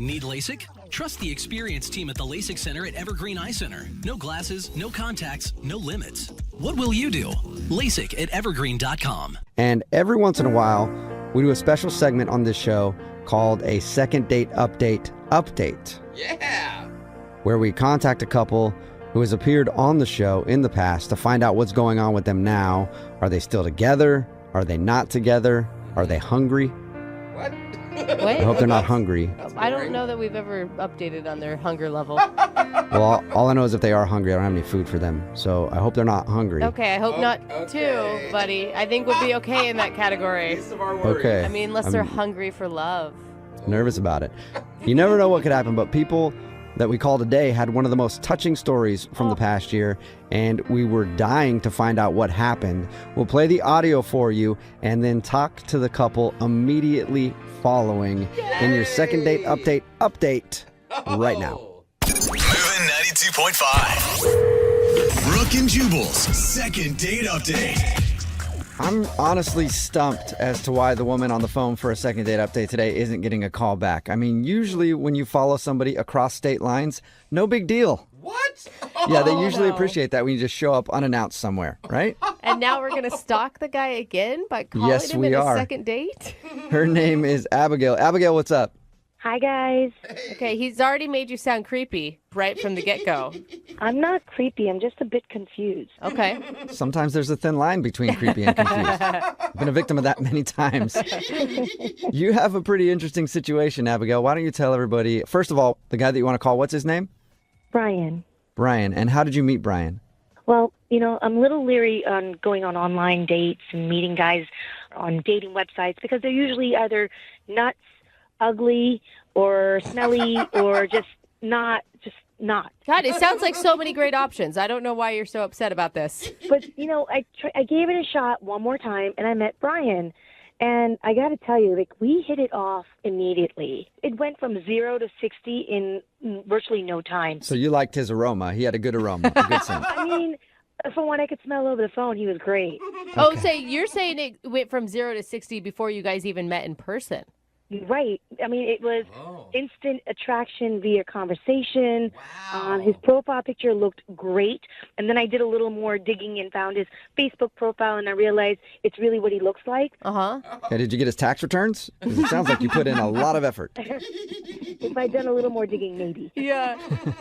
Need LASIK? Trust the experienced team at the LASIK Center at Evergreen Eye Center. No glasses, no contacts, no limits. What will you do? LASIK at evergreen.com. And every once in a while, we do a special segment on this show called a second date update. Yeah! Where we contact a couple who has appeared on the show in the past to find out what's going on with them now. Are they still together? Are they not together? Are they hungry? What? I hope they're not hungry. I don't know that we've ever updated on their hunger level. Well, all I know is if they are hungry, I don't have any food for them. So I hope they're not hungry. Okay, I hope not too, buddy. I think we'll be okay in that category. Okay. I mean, unless they're hungry for love. Nervous about it. You never know what could happen, but people that we call today had one of the most touching stories from the past year, and we were dying to find out what happened. We'll play the audio for you and then talk to the couple immediately following in your second date update right now. Moving 92.5. Brooke and Jubal's second date update. I'm honestly stumped as to why the woman on the phone for a second date update today isn't getting a call back. I mean, usually when you follow somebody across state lines, no big deal. What? Yeah, they usually appreciate that when you just show up unannounced somewhere, right? And now we're going to stalk the guy again by calling him in a second date? Her name is Abigail. Abigail, what's up? Hi, guys. Okay, he's already made you sound creepy right from the get-go. I'm not creepy. I'm just a bit confused. Okay. Sometimes there's a thin line between creepy and confused. I've been a victim of that many times. You have a pretty interesting situation, Abigail. Why don't you tell everybody, first of all, the guy that you want to call, what's his name? Brian. Brian. And how did you meet Brian? Well, I'm a little leery on going on online dates and meeting guys on dating websites because they're usually either nuts, ugly, or smelly, or just not. God, it sounds like so many great options. I don't know why you're so upset about this. But, I gave it a shot one more time, and I met Brian. And I got to tell you, we hit it off immediately. It went from 0 to 60 in virtually no time. So you liked his aroma. He had a good aroma, a good scent. I mean, from what I could smell over the phone, he was great. Oh, so you're saying it went from 0 to 60 before you guys even met in person? Right. I mean, it was instant attraction via conversation. His profile picture looked great. And then I did a little more digging and found his Facebook profile, and I realized it's really what he looks like. Uh-huh. Okay, did you get his tax returns? 'Cause it sounds like you put in a lot of effort. If I'd done a little more digging, maybe. Yeah.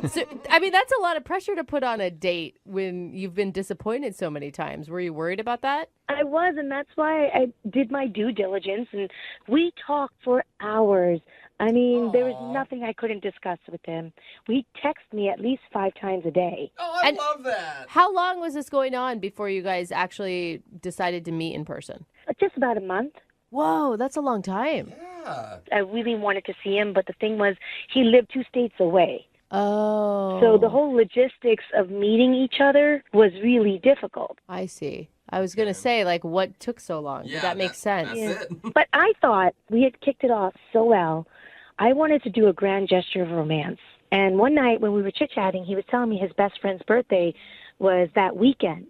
So, I mean, that's a lot of pressure to put on a date when you've been disappointed so many times. Were you worried about that? I was, and that's why I did my due diligence, and we talked for hours. I mean, there was nothing I couldn't discuss with him. He'd text me at least 5 times a day. Oh, I love that. How long was this going on before you guys actually decided to meet in person? Just about a month. Whoa, that's a long time. Yeah. I really wanted to see him, but the thing was, he lived 2 states away. Oh. So the whole logistics of meeting each other was really difficult. I see. I was going to say, what took so long? Yeah, But that makes sense. That's it. But I thought we had kicked it off so well. I wanted to do a grand gesture of romance. And one night when we were chit-chatting, he was telling me his best friend's birthday was that weekend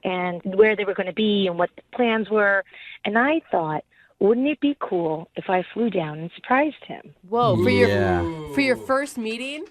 and where they were going to be and what the plans were. And I thought, wouldn't it be cool if I flew down and surprised him? Whoa, for your first meeting?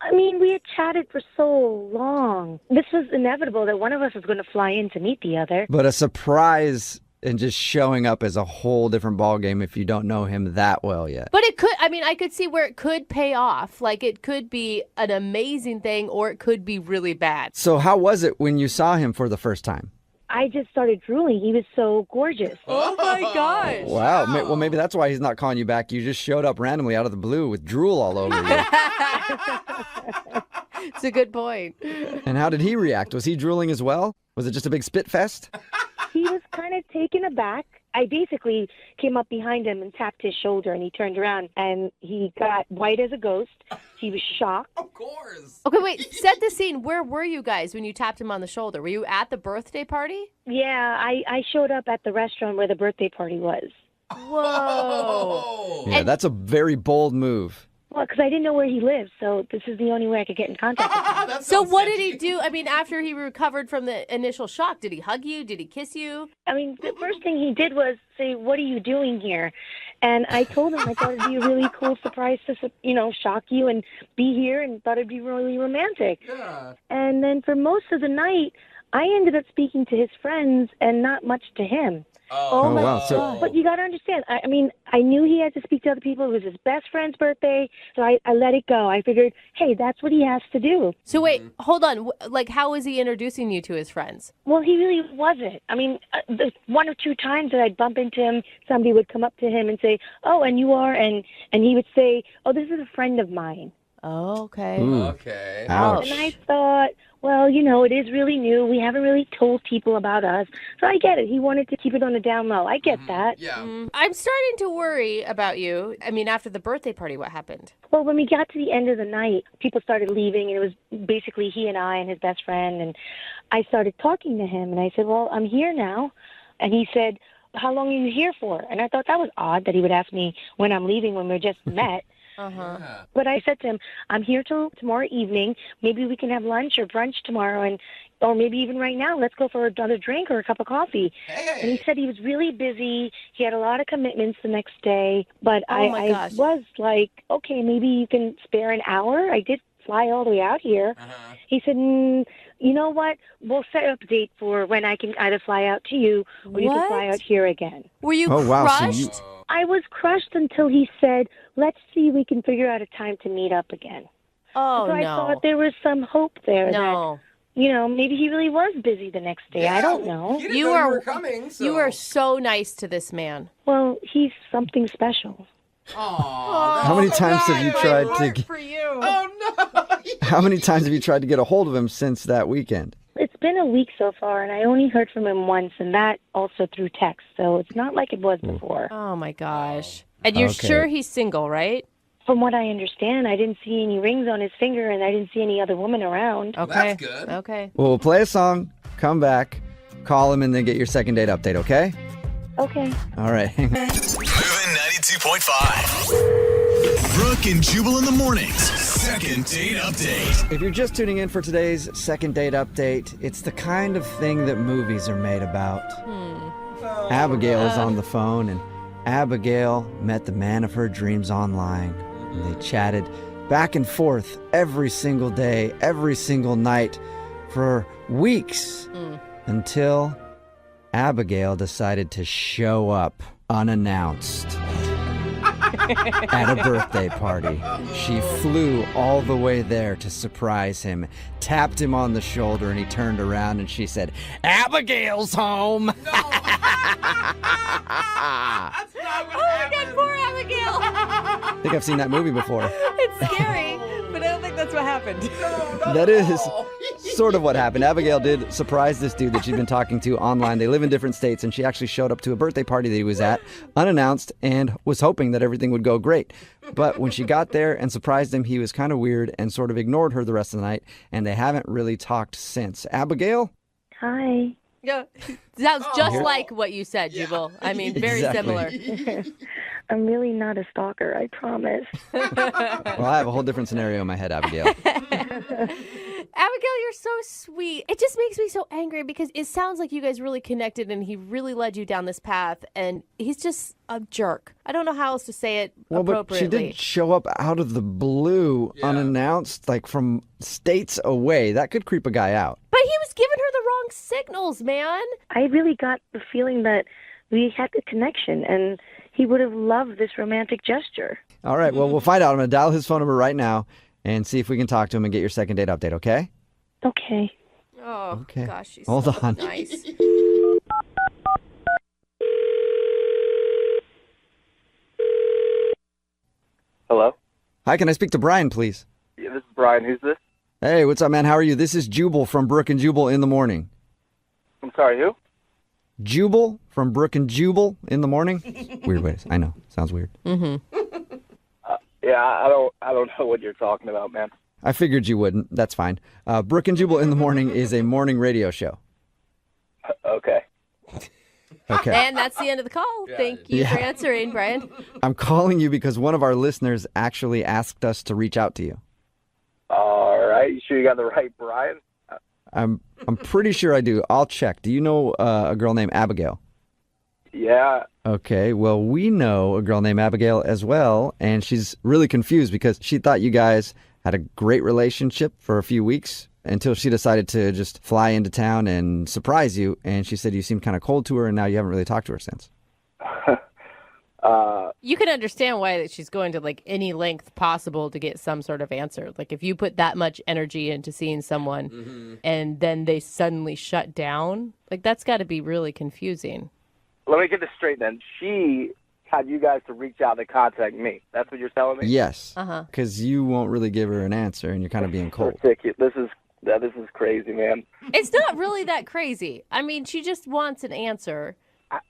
I mean, we had chatted for so long. This was inevitable that one of us was going to fly in to meet the other. But a surprise and just showing up is a whole different ballgame if you don't know him that well yet. But it could, I could see where it could pay off. It could be an amazing thing or it could be really bad. So how was it when you saw him for the first time? I just started drooling. He was so gorgeous. Oh my gosh. Wow. Well, maybe that's why he's not calling you back. You just showed up randomly out of the blue with drool all over you. It's a good point. And how did he react? Was he drooling as well? Was it just a big spit fest? He was kind of taken aback. I basically came up behind him and tapped his shoulder, and he turned around, and he got white as a ghost. He was shocked. Of course. Okay, wait. Set the scene. Where were you guys when you tapped him on the shoulder? Were you at the birthday party? Yeah, I showed up at the restaurant where the birthday party was. Whoa. Yeah, that's a very bold move. Well, because I didn't know where he lived, so this is the only way I could get in contact with him. So what did he do? After he recovered from the initial shock, did he hug you? Did he kiss you? The first thing he did was say, "What are you doing here?" And I told him I thought it'd be a really cool surprise to, shock you and be here, and thought it'd be really romantic. Yeah. And then for most of the night, I ended up speaking to his friends and not much to him. Oh, wow. So, But you got to understand, I mean, I knew he had to speak to other people. It was his best friend's birthday, so I let it go. I figured, hey, that's what he has to do. So wait, hold on. Like, how is he introducing you to his friends? Well, he really wasn't. I mean, the one or two times that I'd bump into him, somebody would come up to him and say, oh, and you are? And he would say, oh, this is a friend of mine. Oh, okay. Okay. ouch. And I thought, well, it is really new. We haven't really told people about us. So I get it. He wanted to keep it on the down low. I get that. Yeah. I'm starting to worry about you. I mean, after the birthday party, what happened? Well, when we got to the end of the night, people started leaving, and it was basically he and I and his best friend. And I started talking to him, and I said, well, I'm here now. And he said, how long are you here for? And I thought that was odd that he would ask me when I'm leaving when we just met. Yeah. But I said to him, I'm here till tomorrow evening. Maybe we can have lunch or brunch tomorrow, or maybe even right now. Let's go for another drink or a cup of coffee. Hey. And he said he was really busy. He had a lot of commitments the next day. But Oh, my I gosh. was like, okay, maybe you can spare an hour. I did fly all the way out here. Uh-huh. He said, you know what? We'll set up a date for when I can either fly out to you or you can fly What? out here again. Were you Oh, wow. So crushed? you- I was crushed until he said, let's see if we can figure out a time to meet up again. Oh, So I no. thought there was some hope there No. that, maybe he really was busy the next day. I don't know. He didn't You know are- you were coming. So. You are so nice to this man. Well, he's something special. Aw, How many that's so times have you nice. tried to Heart get, for you. Oh no! how many times have you tried to get a hold of him since that weekend? It's been a week so far, and I only heard from him once, and that also through text. So it's not like it was before. Oh, my gosh. And you're Okay. sure he's single, right? From what I understand, I didn't see any rings on his finger, and I didn't see any other woman around. Okay. That's good. Okay. Well, we'll play a song, come back, call him, and then get your second date update, okay? Okay. All right. Moving 92.5. Brooke and Jubal in the mornings. Second date update. If you're just tuning in for today's second date update, it's the kind of thing that movies are made about. Abigail is on the phone, and Abigail met the man of her dreams online. And they chatted back and forth every single day, every single night for weeks until Abigail decided to show up unannounced at a birthday party. She flew all the way there to surprise him, tapped him on the shoulder, and he turned around and she said, Abigail's home. That's not what happened. Poor Abigail. I think I've seen that movie before. It's scary, but I don't think that's what happened. That is sort of what happened. Abigail did surprise this dude that she'd been talking to online. They live in different states, and she actually showed up to a birthday party that he was at, unannounced, and was hoping that everything would go great. But when she got there and surprised him, he was kind of weird and sort of ignored her the rest of the night, and they haven't really talked since. Abigail? Hi. Yeah. Sounds just Oh. like what you said, Jubal. I mean, very Exactly. similar. I'm really not a stalker, I promise. Well, I have a whole different scenario in my head, Abigail. Abigail, you're so sweet. It just makes me so angry because it sounds like you guys really connected and he really led you down this path, and he's just a jerk. I don't know how else to say it Well, but she appropriately. did show up out of the blue, Yeah. unannounced, like from states away. That could creep a guy out. But he was giving her the wrong signals, man. I really got the feeling that we had a connection, and he would have loved this romantic gesture. All right, well, we'll find out. I'm going to dial his phone number right now and see if we can talk to him and get your second date update, okay? Okay. Oh, Okay. gosh, she's Hold so on. nice. Hello? Hi, can I speak to Brian, please? Yeah, this is Brian. Who's this? Hey, what's up, man? How are you? This is Jubal from Brooke and Jubal in the morning. I'm sorry, who? Jubal from Brooke and Jubal in the morning? Weird ways. I know. Sounds weird. Yeah, I don't know what you're talking about, man. I figured you wouldn't. That's fine. Brooke and Jubal in the morning is a morning radio show. Okay. Okay. And that's the end of the call. Thank you for Yeah. answering, Brian. I'm calling you because one of our listeners actually asked us to reach out to you. All right. You sure you got the right Brian? I'm pretty sure I do. I'll check. Do you know a girl named Abigail? Yeah. Okay, well, we know a girl named Abigail as well, and she's really confused because she thought you guys had a great relationship for a few weeks until she decided to just fly into town and surprise you, and she said you seemed kind of cold to her, and now you haven't really talked to her since. You can understand why that she's going to like any length possible to get some sort of answer. Like if you put that much energy into seeing someone and then they suddenly shut down, like that's got to be really confusing. Let me get this straight then. She had you guys to reach out to contact me. That's what you're telling me? Yes, because you won't really give her an answer, and you're kind of being cold. Ridiculous. This is crazy, man. It's not really that crazy. I mean, she just wants an answer.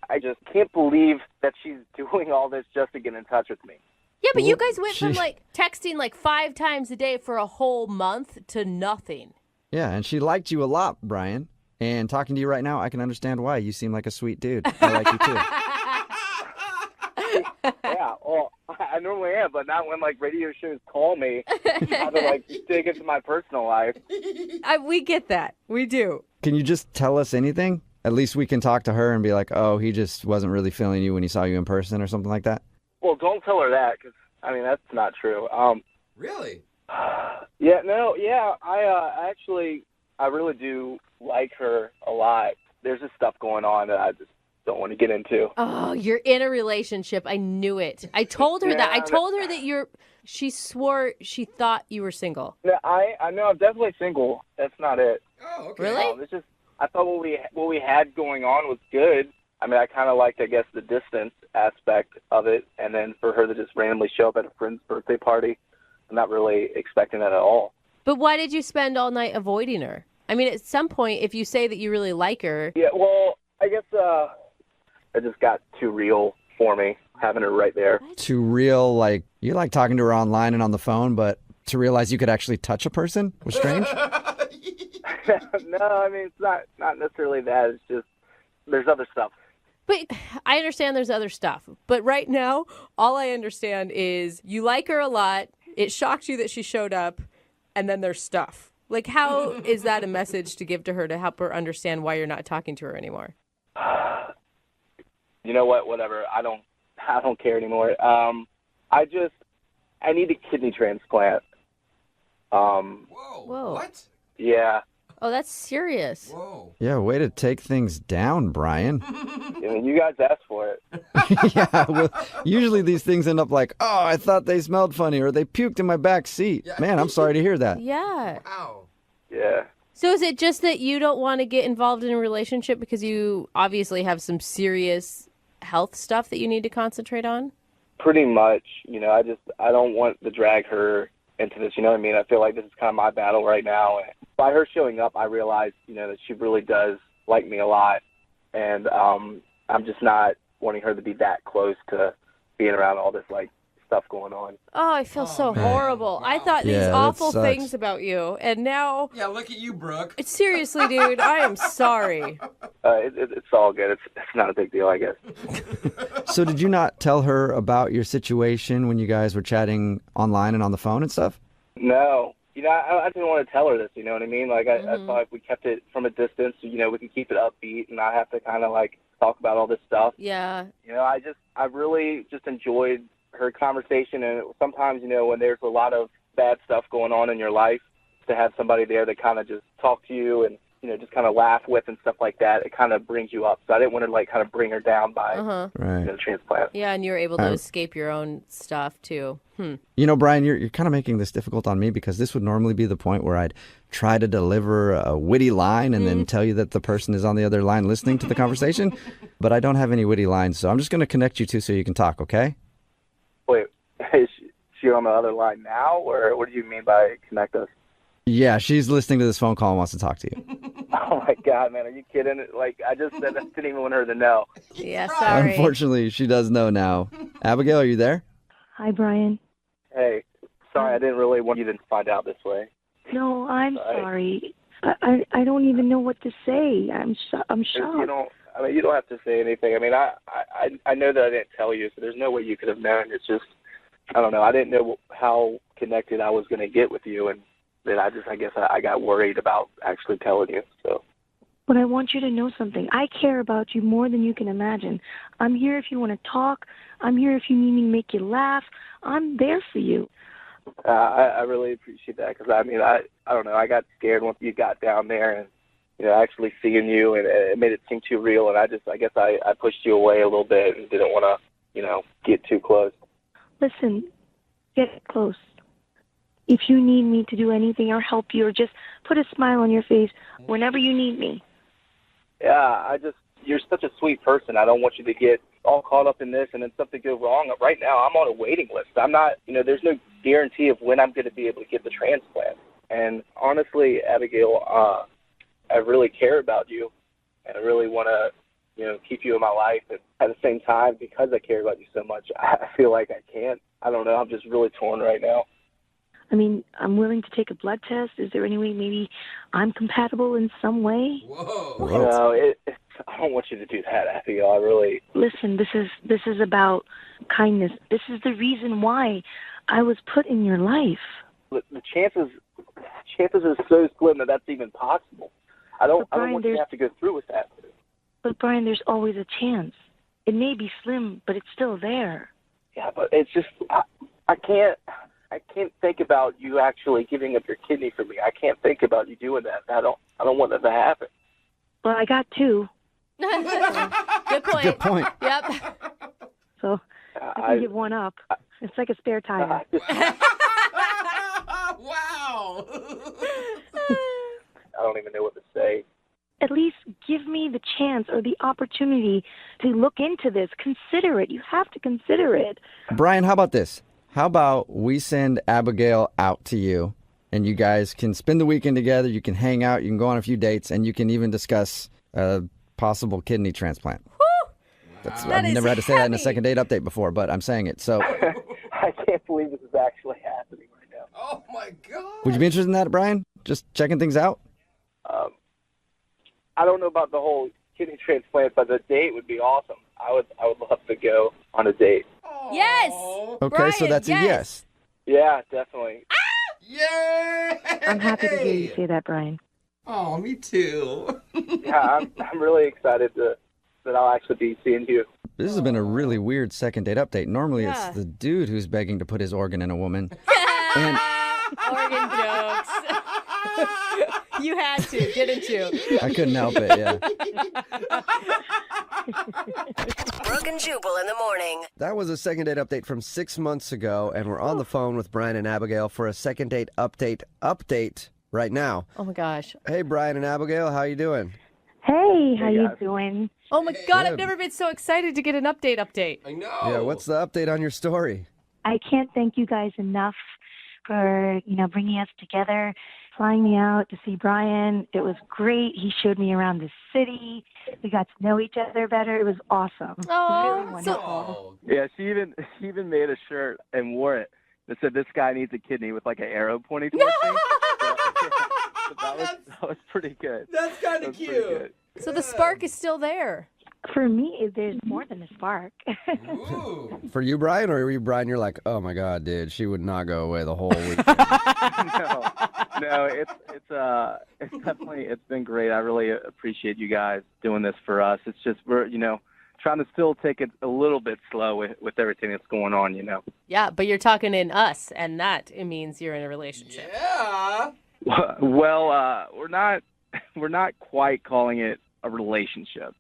I just can't believe that she's doing all this just to get in touch with me. Yeah, but you guys went from like texting like 5 times a day for a whole month to nothing. Yeah, and she liked you a lot, Brian. And talking to you right now, I can understand why. You seem like a sweet dude. I like you too. Yeah, well, I normally am, but not when like radio shows call me how to like dig into my personal life. We get that. We do. Can you just tell us anything? At least we can talk to her and be like, oh, he just wasn't really feeling you when he saw you in person or something like that. Well, don't tell her that, because, I mean, that's not true. Really? Yeah, no, yeah, I really do like her a lot. There's just stuff going on that I just don't want to get into. Oh, you're in a relationship. I knew it. I told her that. I told her that she swore she thought you were single. No, I know I'm definitely single. That's not it. Oh, okay. Really? It's just, I thought what we had going on was good. I mean, I kind of liked, I guess, the distance aspect of it, and then for her to just randomly show up at a friend's birthday party, I'm not really expecting that at all. But why did you spend all night avoiding her? I mean, at some point, if you say that you really like her... Yeah, well, I guess it just got too real for me, having her right there. Too real, like, you like talking to her online and on the phone, but to realize you could actually touch a person was strange? No, I mean, it's not necessarily that. It's just, there's other stuff. But I understand there's other stuff. But right now, all I understand is you like her a lot. It shocked you that she showed up, and then there's stuff. Like, how is that a message to give to her to help her understand why you're not talking to her anymore? You know what? Whatever. I don't care anymore. I need a kidney transplant. Whoa. What? Yeah. Oh, that's serious. Whoa. Yeah, way to take things down, Brian. I mean, you guys asked for it. Yeah, well, usually these things end up like, oh, I thought they smelled funny, or they puked in my back seat. Yeah. Man, I'm sorry to hear that. Yeah. Wow. Yeah. So is it just that you don't want to get involved in a relationship because you obviously have some serious health stuff that you need to concentrate on? Pretty much. You know, I don't want to drag her into this. You know what I mean? I feel like this is kind of my battle right now. And by her showing up, I realized, you know, that she really does like me a lot. And I'm just not wanting her to be that close to being around all this, like, stuff going on. Oh, I feel so man. horrible. Wow. I thought Yeah, these that awful sucks. things about you, and now... Yeah, look at you, Brooke. Seriously, dude, I am sorry. It's all good. It's not a big deal, I guess. So did you not tell her about your situation when you guys were chatting online and on the phone and stuff? No. You know, I didn't want to tell her this, you know what I mean? Like, I thought if we kept it from a distance, you know, we could keep it upbeat and not have to kind of, like, talk about all this stuff. Yeah. You know, I really just enjoyed her conversation, and sometimes, you know, when there's a lot of bad stuff going on in your life, to have somebody there that kind of just talk to you and, you know, just kind of laugh with and stuff like that, it kind of brings you up. So I didn't want to, like, kind of bring her down by Right. you know, the transplant. Yeah, and you were able to escape your own stuff, too. You know, Brian, you're kind of making this difficult on me because this would normally be the point where I'd try to deliver a witty line and then tell you that the person is on the other line listening to the conversation. But I don't have any witty lines, so I'm just going to connect you two so you can talk, okay? Wait, is she on the other line now, or what do you mean by connect us? Yeah, she's listening to this phone call and wants to talk to you. Oh, my God, man, are you kidding? Like, I just said that, didn't even want her to know. Yeah, sorry. Unfortunately, she does know now. Abigail, are you there? Hi, Brian. Hey, sorry, I didn't really want you to find out this way. No, I'm Sorry. sorry. I don't even know what to say. I'm You shocked. don't have to say anything. I mean, I know that I didn't tell you, so there's no way you could have known. It's just, I don't know. I didn't know how connected I was going to get with you, and then I guess I got worried about actually telling you. So. But I want you to know something. I care about you more than you can imagine. I'm here if you want to talk. I'm here if you need me to make you laugh. I'm there for you. I really appreciate that because, I mean, I don't know. I got scared once you got down there and, actually seeing you, and it made it seem too real. And I guess I pushed you away a little bit and didn't want to, get too close. Listen, get close. If you need me to do anything or help you or just put a smile on your face whenever you need me. Yeah, you're such a sweet person. I don't want you to get all caught up in this and then something go wrong. Right now, I'm on a waiting list. I'm not, there's no guarantee of when I'm going to be able to get the transplant. And honestly, Abigail, I really care about you, and I really want to, keep you in my life. And at the same time, because I care about you so much, I feel like I can't. I don't know. I'm just really torn right now. I mean, I'm willing to take a blood test. Is there any way maybe I'm compatible in some way? Whoa. No, I don't want you to do that, Abigail. I really... Listen, this is about kindness. This is the reason why I was put in your life. The chances are so slim that that's even possible. I don't want you to have to go through with that. But Brian, there's always a chance. It may be slim, but it's still there. Yeah, but it's just I can't think about you actually giving up your kidney for me. I can't think about you doing that. I don't want that to happen. Well, I got two. Good point. Good point. Yep. So I can give one up. It's like a spare tire. Wow. I don't even know what to say. At least give me the chance or the opportunity to look into this. Consider it. You have to consider it. Brian, how about this? How about we send Abigail out to you, and you guys can spend the weekend together. You can hang out. You can go on a few dates, and you can even discuss a possible kidney transplant. I've never had to say that in a second date update before, but I'm saying it. So, I can't believe this is actually happening right now. Oh, my God. would you be interested in that, Brian? Just checking things out? I don't know about the whole kidney transplant, but the date would be awesome. I would love to go on a date. Yes. Okay, Brian, so that's a yes. Yeah, definitely. Yay! I'm happy to hear you say that, Brian. Oh, me too. Yeah, I'm really excited that I'll actually be seeing you. This has been a really weird second date update. Normally Yeah. it's the dude who's begging to put his organ in a woman. And Organ jokes. You had to, didn't you? I couldn't help it, yeah. Brooke and Jubal in the morning. That was a second date update from 6 months ago, and we're on the phone with Brian and Abigail for a second date update right now. Oh my gosh. Hey, Brian and Abigail, how you doing? Hey, how you guys. doing? Oh my God, I've Good. never been so excited to get an update. I know. Yeah, what's the update on your story? I can't thank you guys enough for, bringing us together, flying me out to see Brian. It was great. He showed me around the city. We got to know each other better. It was awesome. Oh, really wonderful. Oh, Yeah, she even made a shirt and wore it that said, "This guy needs a kidney," with like an arrow pointing towards me. So that was pretty good. that's kind That of was pretty cute. good. So the spark is still there. For me, there's more than a spark. Ooh. For you, Brian, or were you, Brian, you're like, oh my God, dude, she would not go away the whole week. No, it's definitely, it's been great. I really appreciate you guys doing this for us. It's just we're trying to still take it a little bit slow with everything that's going on. Yeah, but you're talking in us, and that it means you're in a relationship. Yeah. Well, we're not quite calling it a relationship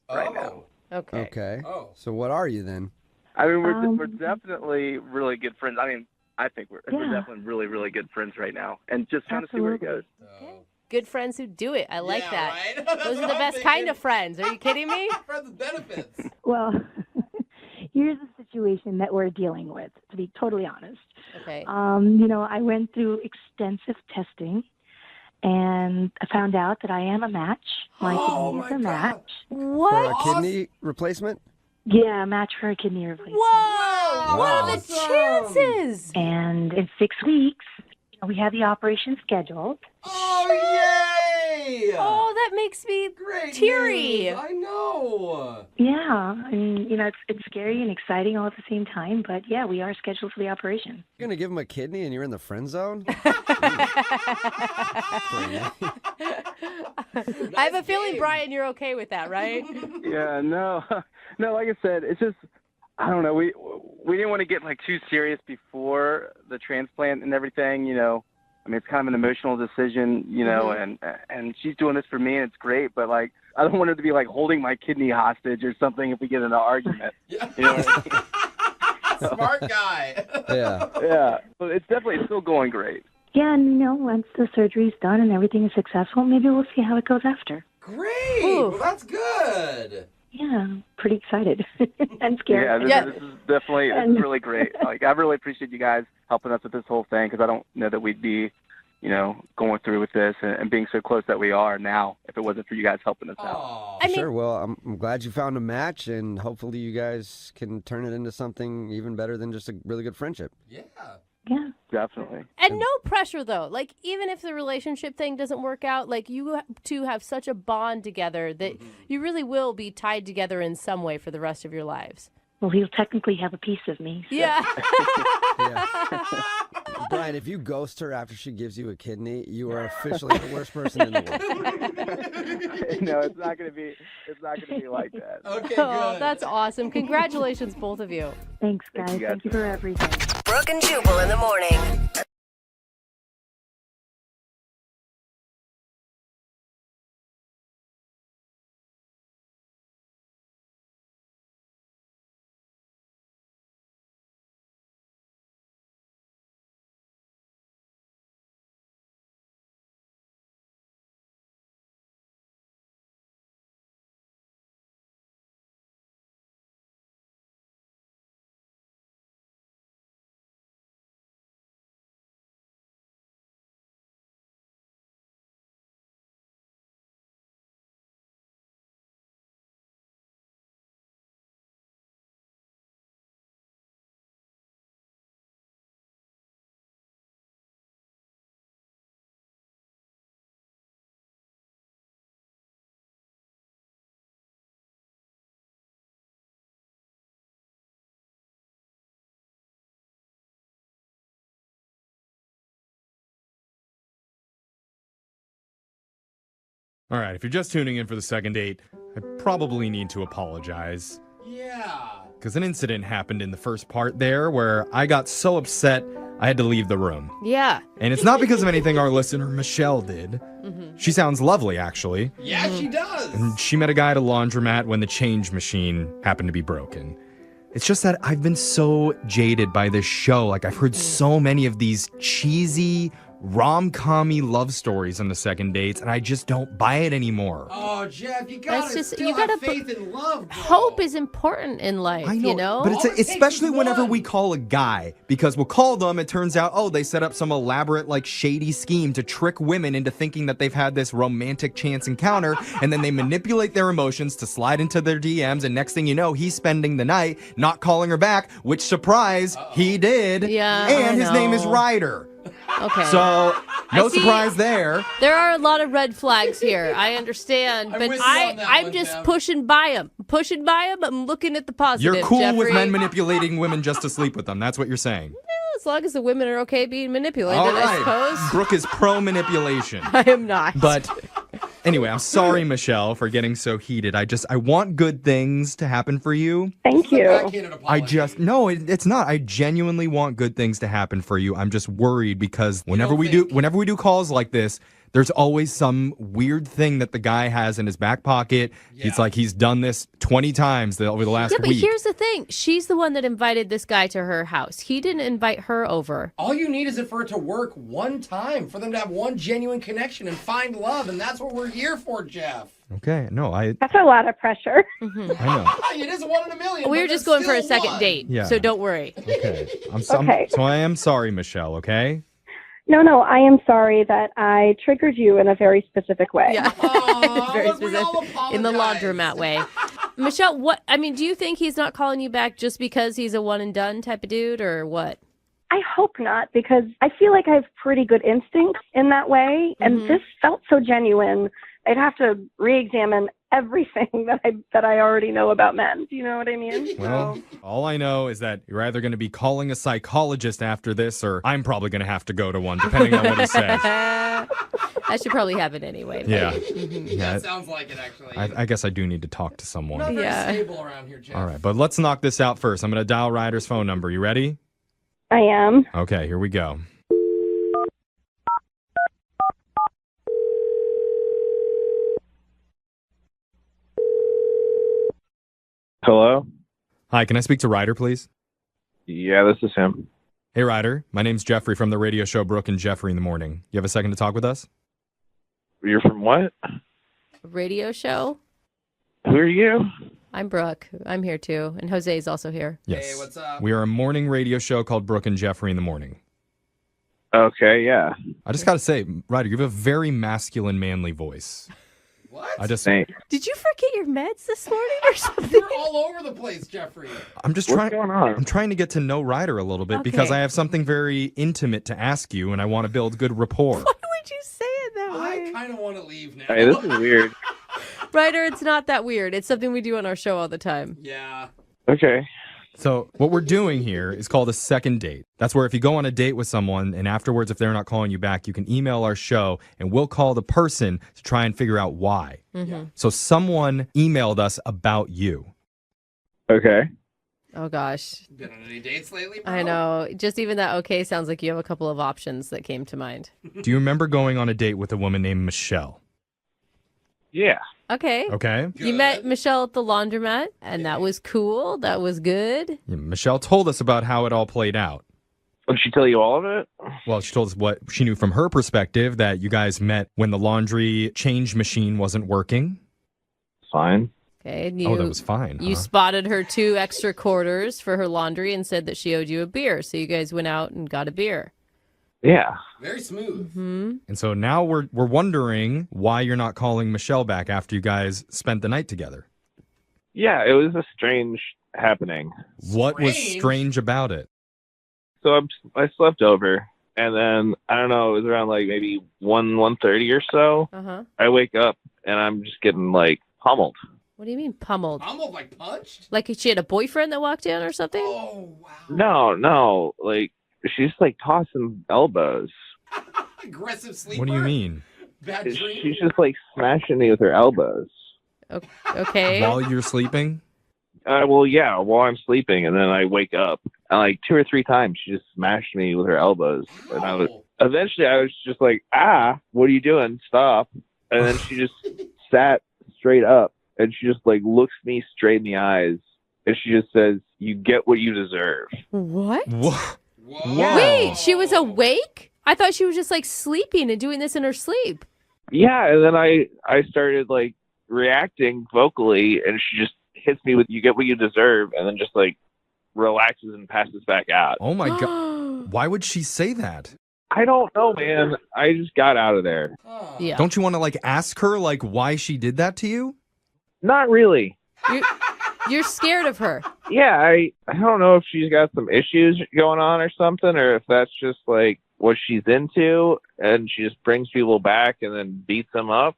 right now. Okay. Okay. Oh. So what are you then? I mean, we're definitely really good friends. I mean, I think we're definitely really, really good friends right now, and just trying to see where it goes. Oh. Good friends who do it. I like Yeah, that. right? Those are the I'm best kind thinking. of friends. Are you kidding me? Friends with benefits. Well, here's the situation that we're dealing with, to be totally honest. Okay. I went through extensive testing, and I found out that I am a match. My Oh, kidney my is a God. match. For What? a kidney replacement? Yeah, a match for a kidney replacement. Whoa! What are the Awesome. chances? And in 6 weeks, we have the operation scheduled. Oh, yay! Oh, that makes me Great teary. news. I know. Yeah, and it's scary and exciting all at the same time. But yeah, we are scheduled for the operation. You're going to give him a kidney and you're in the friend zone? I have a feeling, Brian, you're okay with that, right? Yeah, no, no. Like I said, it's just I don't know. We didn't want to get like too serious before the transplant and everything. I mean, it's kind of an emotional decision. And she's doing this for me, and it's great. But like, I don't want her to be like holding my kidney hostage or something if we get in an argument. Yeah. You know what I mean? Smart guy. Yeah. Yeah, but it's still going great. Yeah, and once the surgery's done and everything is successful, maybe we'll see how it goes after. Great. Ooh. Well, that's good. Yeah, I'm pretty excited and scared. Yeah, this is definitely it's really great. Like, I really appreciate you guys helping us with this whole thing because I don't know that we'd be, going through with this and being so close that we are now if it wasn't for you guys helping us out. Aw. I mean, Sure. Well, I'm glad you found a match, and hopefully you guys can turn it into something even better than just a really good friendship. Yeah. Yeah. Definitely. and no pressure, though. Like, even if the relationship thing doesn't work out, like, you two have such a bond together that you really will be tied together in some way for the rest of your lives. Well, he'll technically have a piece of me. So. Yeah. Yeah. Brian, if you ghost her after she gives you a kidney, you are officially the worst person in the world. No, it's not gonna be like that. Okay, Oh, good. that's awesome. Congratulations, both of you. Thanks, guys. Thank you, guys. Thank you for everything. Brooke and Jubal in the morning. All right, if you're just tuning in for the second date, I probably need to apologize. Yeah. Because an incident happened in the first part there where I got so upset I had to leave the room. Yeah. And it's not because of anything our listener Michelle did. She sounds lovely, actually. Yeah, she does. And she met a guy at a laundromat when the change machine happened to be broken. It's just that I've been so jaded by this show. Like, I've heard so many of these cheesy, rom-com-y love stories on the second dates, and I just don't buy it anymore. Oh, Jeff, you That's gotta just- still you have gotta faith in love, bro. Hope is important in life, I know, but All it takes especially is whenever one. we call a guy, because we'll call them, it turns out, oh, they set up some elaborate, like, shady scheme to trick women into thinking that they've had this romantic chance encounter, and then they manipulate their emotions to slide into their DMs, and next thing you know, he's spending the night not calling her back, which, surprise, he did. Yeah, And I his name is know. Ryder. Okay. So, no see. surprise there. There are a lot of red flags here. I understand, I'm but with you on that I'm one, just Jeff. pushing by them. Pushing by them. I'm looking at the positive. You're cool Jeffrey. with men manipulating women just to sleep with them. That's what you're saying. As long as the women are okay being manipulated, All I right. suppose. Brooke is pro manipulation. I am not. But anyway, I'm sorry, Michelle, for getting so heated. I want good things to happen for you. Thank you. Backhanded apology. No, it's not. I genuinely want good things to happen for you. I'm just worried because whenever we do calls like this, there's always some weird thing that the guy has in his back pocket. It's Yeah. like he's done this 20 times over the last yeah, but week. here's the thing. She's the one that invited this guy to her house. He didn't invite her over. All you need is for it to work one time, for them to have one genuine connection and find love, and that's what we're here for, Jeff. Okay, no, I That's a lot of pressure. know. It is a 1 in a million. We but were just there's going for a still second one. date, Yeah. so don't worry. Okay. Okay. So I am sorry, Michelle, okay? No, I am sorry that I triggered you in a very specific way. Yeah. Aw, Very look, we all specific. In the apologize. laundromat way. Michelle, do you think he's not calling you back just because he's a one and done type of dude, or what? I hope not, because I feel like I have pretty good instincts in that way, and this felt so genuine I'd have to re-examine everything that I already know about men. Do you know what I mean? Well, all I know is that you're either going to be calling a psychologist after this, or I'm probably going to have to go to one, depending on what he says. That should probably happen anyway. Yeah. That sounds like it, actually. I guess I do need to talk to someone. Not very stable around here, Jeff. All right, but let's knock this out first. I'm going to dial Ryder's phone number. You ready? I am. Okay, here we go. Hello? Hi, can I speak to Ryder, please? Yeah, this is him. Hey, Ryder. My name's Jeffrey from the radio show Brooke and Jeffrey in the Morning. You have a second to talk with us? You're from what? Radio show? Who are you? I'm Brooke. I'm here too. And Jose's also here. Yes. Hey, what's up? We are a morning radio show called Brooke and Jeffrey in the Morning. Okay, yeah. I just got to say, Ryder, you have a very masculine, manly voice. What? Thanks. Did you forget your meds this morning or something? You're all over the place, Jeffrey. I'm just What's going on? I'm trying to get to know Ryder a little bit because I have something very intimate to ask you, and I want to build good rapport. Why would you say it that way? I kind of want to leave now. Hey, this is weird. Ryder, it's not that weird. It's something we do on our show all the time. Yeah. Okay. So what we're doing here is called a second date. That's where if you go on a date with someone and afterwards, if they're not calling you back, you can email our show and we'll call the person to try and figure out why. Mm-hmm. So someone emailed us about you. Okay. Oh, gosh. Been on any dates lately, bro? I know. Just even that okay sounds like you have a couple of options that came to mind. Do you remember going on a date with a woman named Michelle? Yeah. Okay. Okay. Good. You met Michelle at the laundromat, and that was cool. That was good. Yeah, Michelle told us about how it all played out. Did she tell you all of it? Well, she told us what she knew from her perspective, that you guys met when the laundry change machine wasn't working. Fine. Okay. And Oh, that was fine. You huh? spotted her 2 extra quarters for her laundry and said that she owed you a beer. So you guys went out and got a beer. Yeah. Very smooth. Hmm. And so now we're wondering why you're not calling Michelle back after you guys spent the night together. Yeah, it was a strange happening. What was Strange? strange about it? So I slept over, and then, I don't know, it was around like maybe 1:30 or so. Uh-huh. I wake up, and I'm just getting, like, pummeled. What do you mean pummeled? Almost like punched? Like she had a boyfriend that walked in or something? Oh, wow. No, like, she's, like, tossing elbows. Aggressive sleeper? What do you mean? Bad dream? She's just, like, smashing me with her elbows. Okay. While you're sleeping? Well, yeah, while I'm sleeping, and then I wake up, and like 2 or 3 times she just smashed me with her elbows, and I was just like, what are you doing? Stop! And then she just sat straight up, and she just like looks me straight in the eyes, and she just says, "You get what you deserve." What? What? Whoa. Wait, she was awake? I thought she was just like sleeping and doing this in her sleep. Yeah, and then I started like reacting vocally, and she just hits me with "You get what you deserve," and then just like relaxes and passes back out. Oh my God. Why would she say that? I don't know, man. I just got out of there. Oh. Yeah. Don't you want to like ask her like why she did that to you? Not really. You're scared of her. Yeah, I don't know if she's got some issues going on or something, or if that's just like what she's into, and she just brings people back and then beats them up.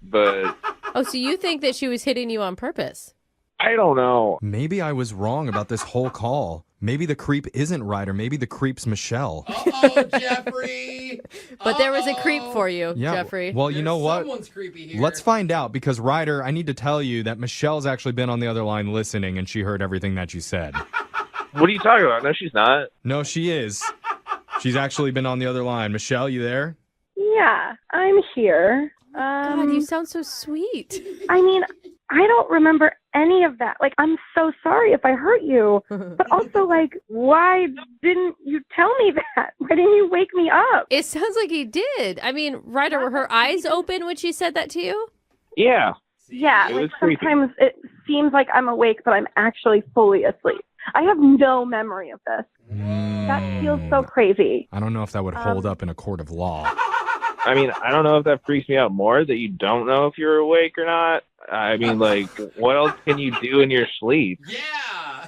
But Oh, so you think that she was hitting you on purpose? I don't know. Maybe I was wrong about this whole call. Maybe the creep isn't Ryder. Maybe the creep's Michelle. Uh-oh, Jeffrey. But there was a creep for you, Yeah. Jeffrey. Well, you know what? Someone's creepy here. Let's find out because Ryder, I need to tell you that Michelle's actually been on the other line listening and she heard everything that you said. What are you talking about? No, she's not. No, she is. She's actually been on the other line. Michelle, you there? Yeah, I'm here. God, you sound so sweet. I mean, I don't remember any of that. Like, I'm so sorry if I hurt you. But also, like, why didn't you tell me that? Why didn't you wake me up? It sounds like he did. I mean, Ryder, were her eyes open when she said that to you? Yeah. Yeah, It like was creepy. sometimes it seems like I'm awake, but I'm actually fully asleep. I have no memory of this. That feels so crazy. I don't know if that would hold up in a court of law. I mean, I don't know if that freaks me out more that you don't know if you're awake or not. I mean, like, what else can you do in your sleep? Yeah.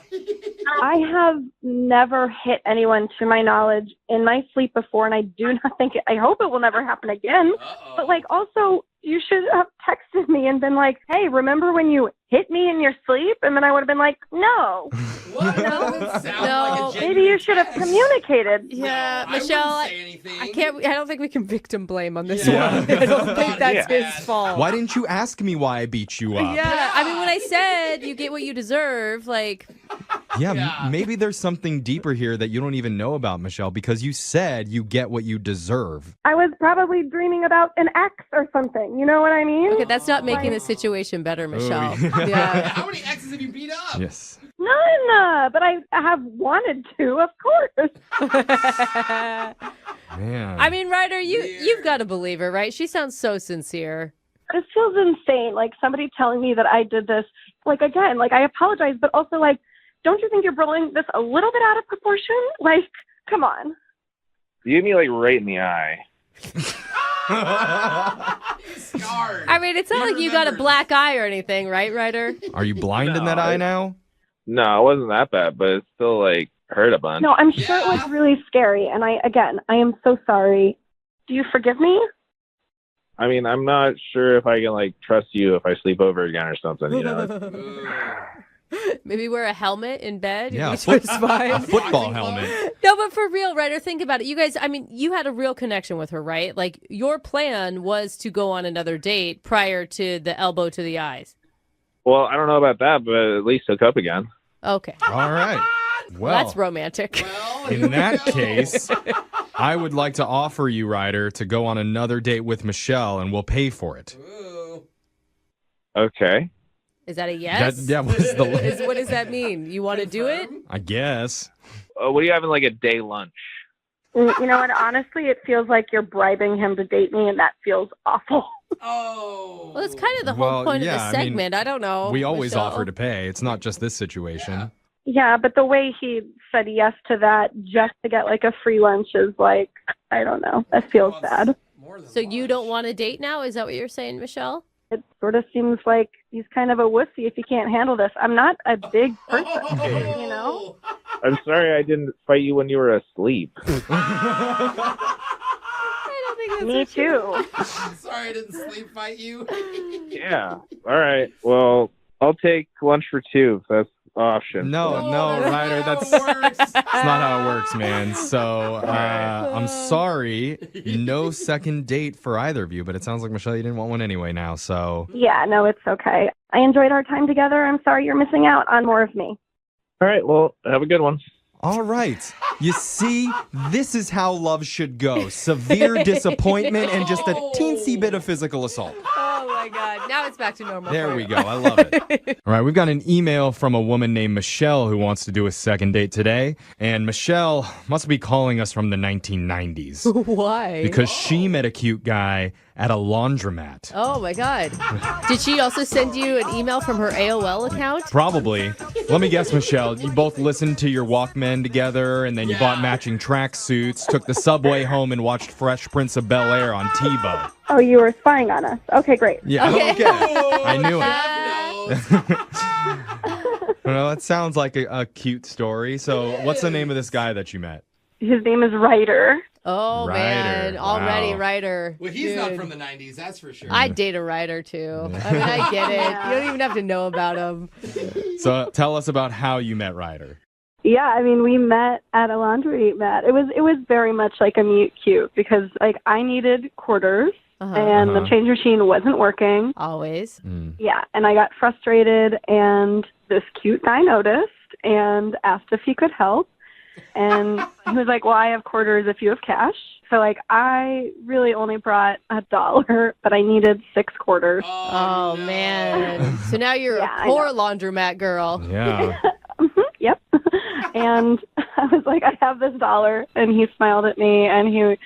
I have never hit anyone, to my knowledge, in my sleep before, and I do not think I hope it will never happen again. Uh-oh. But, like, also, you should have texted me and been like, hey, remember when you hit me in your sleep? And then I would have been like, no. What? That sound like a Maybe you should have communicated. Yeah, No, Michelle, I don't think we can victim blame on this Yeah. one. I don't think that's his fault. Why didn't you ask me why I beat you up? Yeah, I mean, when I said you get what you deserve, like... Yeah, maybe there's something deeper here that you don't even know about, Michelle, because you said you get what you deserve. I was probably dreaming about an ex or something. You know what I mean? Okay, that's not making the situation better, Michelle. Yeah. How many exes have you beat up? Yes. None, but I have wanted to, of course. Man. I mean, Ryder, you've got to believe her, right? She sounds so sincere. This feels insane. Like somebody telling me that I did this. Like, again, like I apologize, but also like, don't you think you're blowing this a little bit out of proportion? Like, come on. You hit me like right in the eye. Scarred. I mean, it's not like you got a black eye or anything, right, Ryder? Are you blind in that No, eye now? No, it wasn't that bad, but it still like hurt a bunch. No, I'm sure it was really scary. And I am so sorry. Do you forgive me? I mean, I'm not sure if I can like trust you if I sleep over again or something. You know. Maybe wear a helmet in bed. Yeah, a football helmet. No, but for real, Ryder, think about it. You guys, I mean, you had a real connection with her, right? Like, your plan was to go on another date prior to the elbow to the eyes. Well, I don't know about that, but at least hook up again. Okay. All right. Well, that's romantic. In that case, I would like to offer you, Ryder, to go on another date with Michelle, and we'll pay for it. Ooh. Okay. Is that a yes? What does that mean? You want to do it? I guess. What do you have in like a day lunch? You know what? Honestly, it feels like you're bribing him to date me, and that feels awful. Oh. Well, it's kind of the whole point of the segment. I don't know. We always Michelle. offer to pay. It's not just this situation. Yeah, but the way he said yes to that just to get like a free lunch is like, I don't know. That feels bad. So you don't want to date now? Is that what you're saying, Michelle? It sort of seems like he's kind of a wussy if he can't handle this. I'm not a big person, you know? I'm sorry I didn't fight you when you were asleep. Me too. Sorry I didn't sleep fight you. Yeah. All right. Well, I'll take lunch for two if that's an option. No, Ryder, that's not how it works, man. So I'm sorry, no second date for either of you, but it sounds like, Michelle, you didn't want one anyway now, so. Yeah, no, it's okay. I enjoyed our time together. I'm sorry you're missing out on more of me. All right. Well, have a good one. All right. You see, this is how love should go. Severe disappointment and just a teensy bit of physical assault. Oh, my God. Now it's back to normal. There we go. I love it. All right. We've got an email from a woman named Michelle who wants to do a second date today. And Michelle must be calling us from the 1990s. Why? Because she met a cute guy at a laundromat. Oh, my God. Did she also send you an email from her AOL account? Probably. Let me guess, Michelle. You both listened to your Walkman together, and then you bought matching tracksuits, took the subway home, and watched Fresh Prince of Bel-Air on TiVo. Oh, you were spying on us. Okay, great. Yeah, okay. I knew it. Well, it sounds like a cute story. So what's the name of this guy that you met? His name is Ryder. Oh, man. Already, Wow. Ryder. Well, he's not from the 90s, that's for sure. I'd date a Ryder, too. I mean, I get it. You don't even have to know about him. So tell us about how you met Ryder. Yeah, I mean, we met at a laundromat. It was very much like a mute cute because like I needed quarters and the change machine wasn't working. Always. Yeah, and I got frustrated and this cute guy noticed and asked if he could help. And he was like, well, I have quarters if you have cash. So, like, I really only brought $1, but I needed 6 quarters. Oh, man. So now you're a poor laundromat girl. Yeah. Yep. And I was like, I have this $1. And he smiled at me and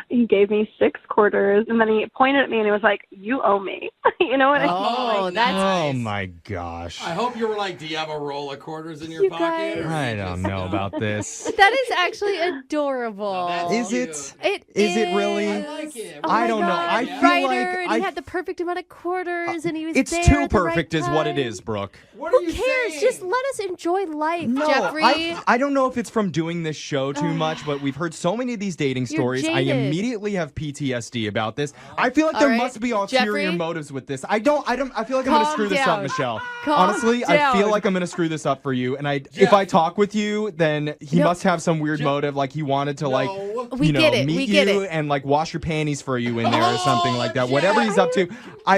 he gave me 6 quarters. And then he pointed at me and he was like, you owe me. You know what I mean? Oh, Like, that's Oh, my gosh. I hope you were like, do you have a roll of quarters in your pocket? guys. I don't know about this. That is actually adorable. Is it? Is it really? I like it. Oh I my don't know. God. I feel Ryder, like and he had the perfect amount of quarters, and he was it's there too at the right perfect is what it time. is, Brooke. What are Who you cares? saying? Just let us enjoy life, No, Jeffrey. I don't know if it's from doing this show too much, but we've heard so many of these dating stories. I immediately have PTSD about this. I feel like there must be ulterior motives with this. I feel like I'm going to screw this up, Michelle. Honestly, I feel like I'm going to screw this up for you. And if I talk with you, then he must have some weird motive. Like he wanted to meet you and like wash your panties for you in there or something like that. Whatever he's up to.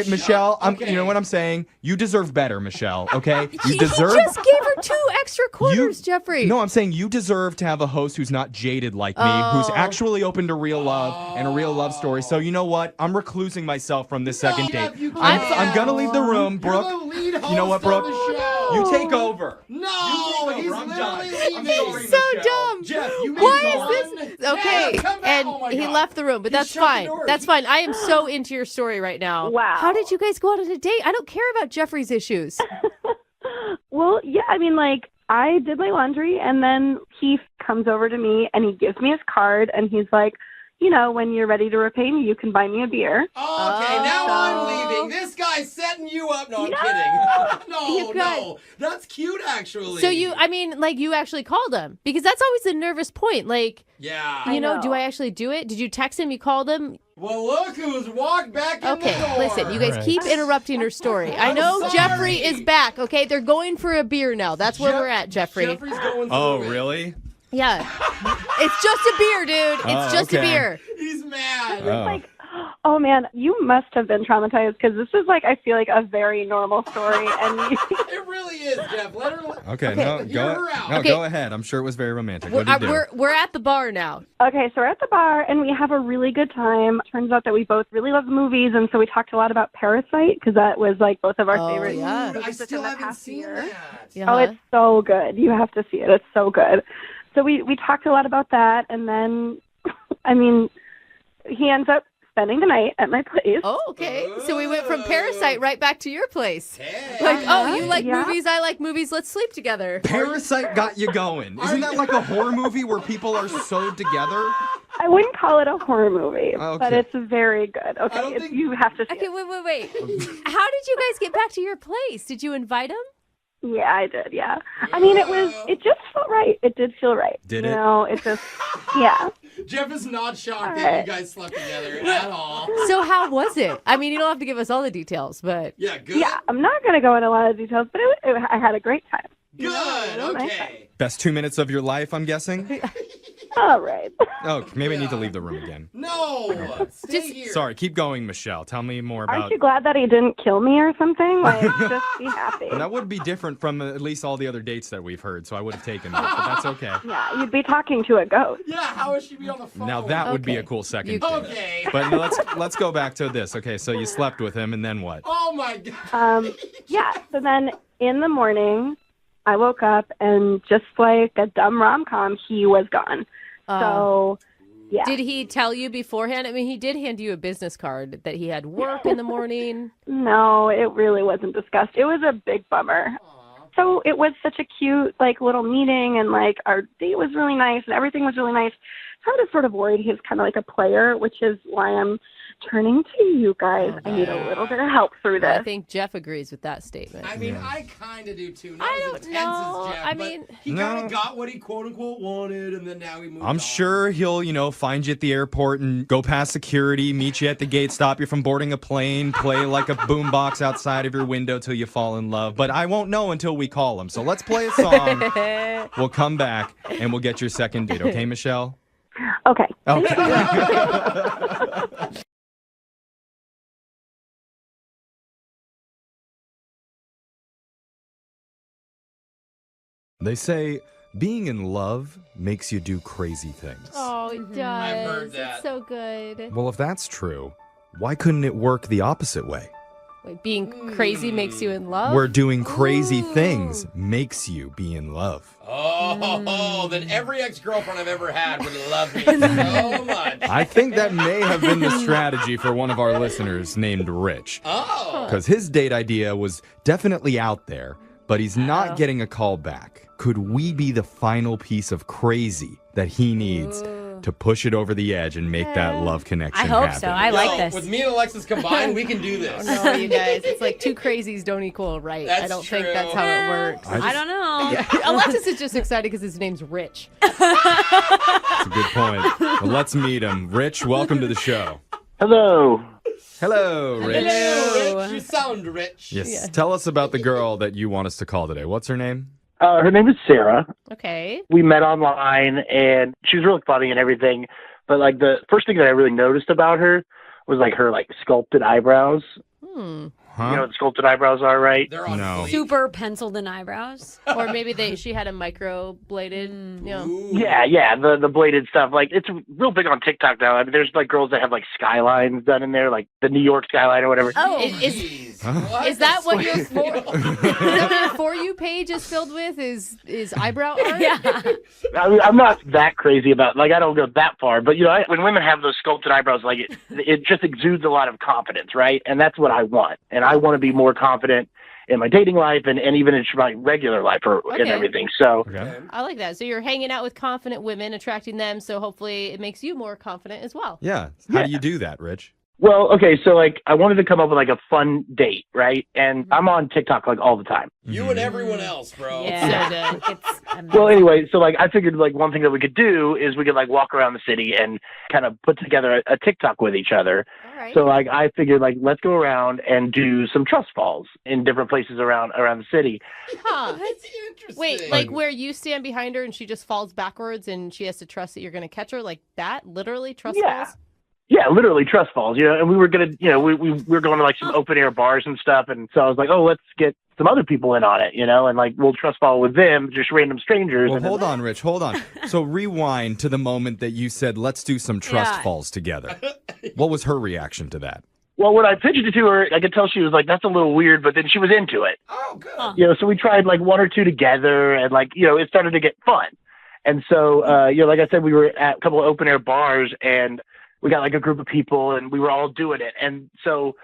Michelle, you know what I'm saying? You deserve better, Michelle, okay? You deserve... He just gave her 2 extra quarters, Jeffrey. No, I'm saying you deserve to have a host who's not jaded like me, who's actually open to real love and a real love story. So you know what? I'm reclusing myself from this second date. I'm going to leave the room, Brooke. You know what, Brooke? You take over. No, he's literally leaving. He's so dumb. Jeff, you Why is this? Okay, and he left the room, but that's fine. That's fine. I am so into your story right now. Wow. How did you guys go out on a date? I don't care about Jeffrey's issues. Well, yeah, I mean, like, I did my laundry, and then he comes over to me, and he gives me his card, and he's like, you know, when you're ready to repay me, you can buy me a beer. Okay, now I'm leaving. This guy's setting you up. No, I'm kidding. No. That's cute, actually. So you actually called him? Because that's always the nervous point. Like, you know, do I actually do it? Did you text him? You called him? Well, look who's walked back in the door. Listen, you guys keep interrupting her story. I know Jeffrey is back, okay? They're going for a beer now. That's where we're at, Jeffrey. Jeffrey's going through it. Really? Yeah. It's just a beer, dude. It's just a beer. He's mad. Like, oh man, you must have been traumatized because this is like, I feel like a very normal story. And it really is, Jeff. Let her. Okay, go ahead. I'm sure it was very romantic. What did you do? We're at the bar now. Okay, so we're at the bar and we have a really good time. Turns out that we both really love movies, and so we talked a lot about Parasite because that was like both of our favorite. Yeah. I still haven't seen that. Oh, it's so good. You have to see it. It's so good. So we talked a lot about that, and then, I mean, he ends up spending the night at my place. Oh, okay. So we went from Parasite right back to your place. Hey. Like, you like movies, I like movies, let's sleep together. Parasite got you going. Isn't that like a horror movie where people are sewed together? I wouldn't call it a horror movie, but it's very good. Okay, you have to see it. Wait. How did you guys get back to your place? Did you invite him? Yeah, I did, yeah. I mean, it just felt right. It did feel right. Did it? You know, it just, yeah. Jeff is not shocked that you guys slept together at all. So how was it? I mean, you don't have to give us all the details, but... Yeah, good. Yeah, I'm not going to go into a lot of details, but I had a great time. Good, okay. Best 2 minutes of your life, I'm guessing? All right. Oh, maybe I need to leave the room again. No, stay here. Sorry, keep going, Michelle. Tell me more about... Aren't you glad that he didn't kill me or something? Like, just be happy. That would be different from at least all the other dates that we've heard, so I would have taken that, but that's okay. Yeah, you'd be talking to a ghost. Yeah, how would she be on the phone? Now that would be a cool second date. Okay. But let's go back to this. Okay, so you slept with him, and then what? Oh, my God. Yeah, so then in the morning, I woke up, and just like a dumb rom-com, he was gone. So, yeah. Did he tell you beforehand? I mean, he did hand you a business card that he had work in the morning. No, it really wasn't discussed. It was a big bummer. So it was such a cute, like, little meeting, and, like, our date was really nice, and everything was really nice. So I'm just sort of worried he's kind of like a player, which is why I'm turning to you guys. I need a little bit of help through this. I think Jeff agrees with that statement. I mean, I kind of do, too. Not I as don't intense know. as Jeff, I but mean... he kind of got what he quote-unquote wanted, and then now he moved on. I'm sure he'll, find you at the airport and go past security, meet you at the gate, stop you from boarding a plane, play like a boombox outside of your window till you fall in love. But I won't know until we call him. So let's play a song. We'll come back, and we'll get your second date. Okay, Michelle? Okay. They say being in love makes you do crazy things. Oh, it does. I've heard that. It's so good. Well, if that's true, why couldn't it work the opposite way? Wait, being crazy makes you in love? Where doing crazy things makes you be in love. Oh, then every ex-girlfriend I've ever had would love me so much. I think that may have been the strategy for one of our listeners named Rich. Oh. Because his date idea was definitely out there, but he's not getting a call back. Could we be the final piece of crazy that he needs to push it over the edge and make that love connection I hope happen. so. I like this. With me and Alexis combined, we can do this. No, you guys. It's like two crazies don't equal right. I don't think that's how it works. I don't know. Alexis is just excited because his name's Rich. That's a good point. Well, let's meet him. Rich, welcome to the show. Hello. Hello, Rich. Hello, Rich. You sound rich. Yes. Yeah. Tell us about the girl that you want us to call today. What's her name? Her name is Sarah. Okay. We met online, and she was really funny and everything. But like the first thing that I really noticed about her was like her like sculpted eyebrows. Huh? You know what sculpted eyebrows are, right? They're on No. fleek. Super penciled in eyebrows. Or maybe she had a micro-bladed, Ooh. Yeah, the bladed stuff. Like it's real big on TikTok now. I mean, there's like girls that have like skylines done in there, like the New York skyline or whatever. Oh, Jeez. What? Is that what your That's For You page is filled with? Is eyebrow art? yeah. I mean, I'm not that crazy about like I don't go that far, but you know, when women have those sculpted eyebrows, like it just exudes a lot of confidence, right? And that's what I want. And I want to be more confident in my dating life and even in my regular life and everything. So Okay. I like that. So you're hanging out with confident women, attracting them, so hopefully it makes you more confident as well. Yeah. How do you do that, Rich? well, okay, so like I wanted to come up with like a fun date, right? And I'm on TikTok like all the time. You and everyone else, bro. Yeah. So good. It's amazing. Well, anyway, so like I figured like one thing that we could do is we could like walk around the city and kind of put together a TikTok with each other. All right. So like I figured like let's go around and do some trust falls in different places around the city. Huh. That's interesting. Wait, like where you stand behind her and she just falls backwards and she has to trust that you're going to catch her? Like that? Literally trust Yeah. falls? Yeah, literally trust falls, you know, and we were gonna, you know, we were going to like some open air bars and stuff, and so I was like, oh, let's get some other people in on it, you know, and like we'll trust fall with them, just random strangers. Well, and hold on, Rich. Hold on. So rewind to the moment that you said, let's do some trust Yeah. falls together. What was her reaction to that? Well, when I pitched it to her, I could tell she was like, that's a little weird, but then she was into it. Oh, good. You know, so we tried like one or two together, and like, you know, it started to get fun. And so, you know, like I said, we were at a couple of open air bars, and we got like a group of people, and we were all doing it. And so,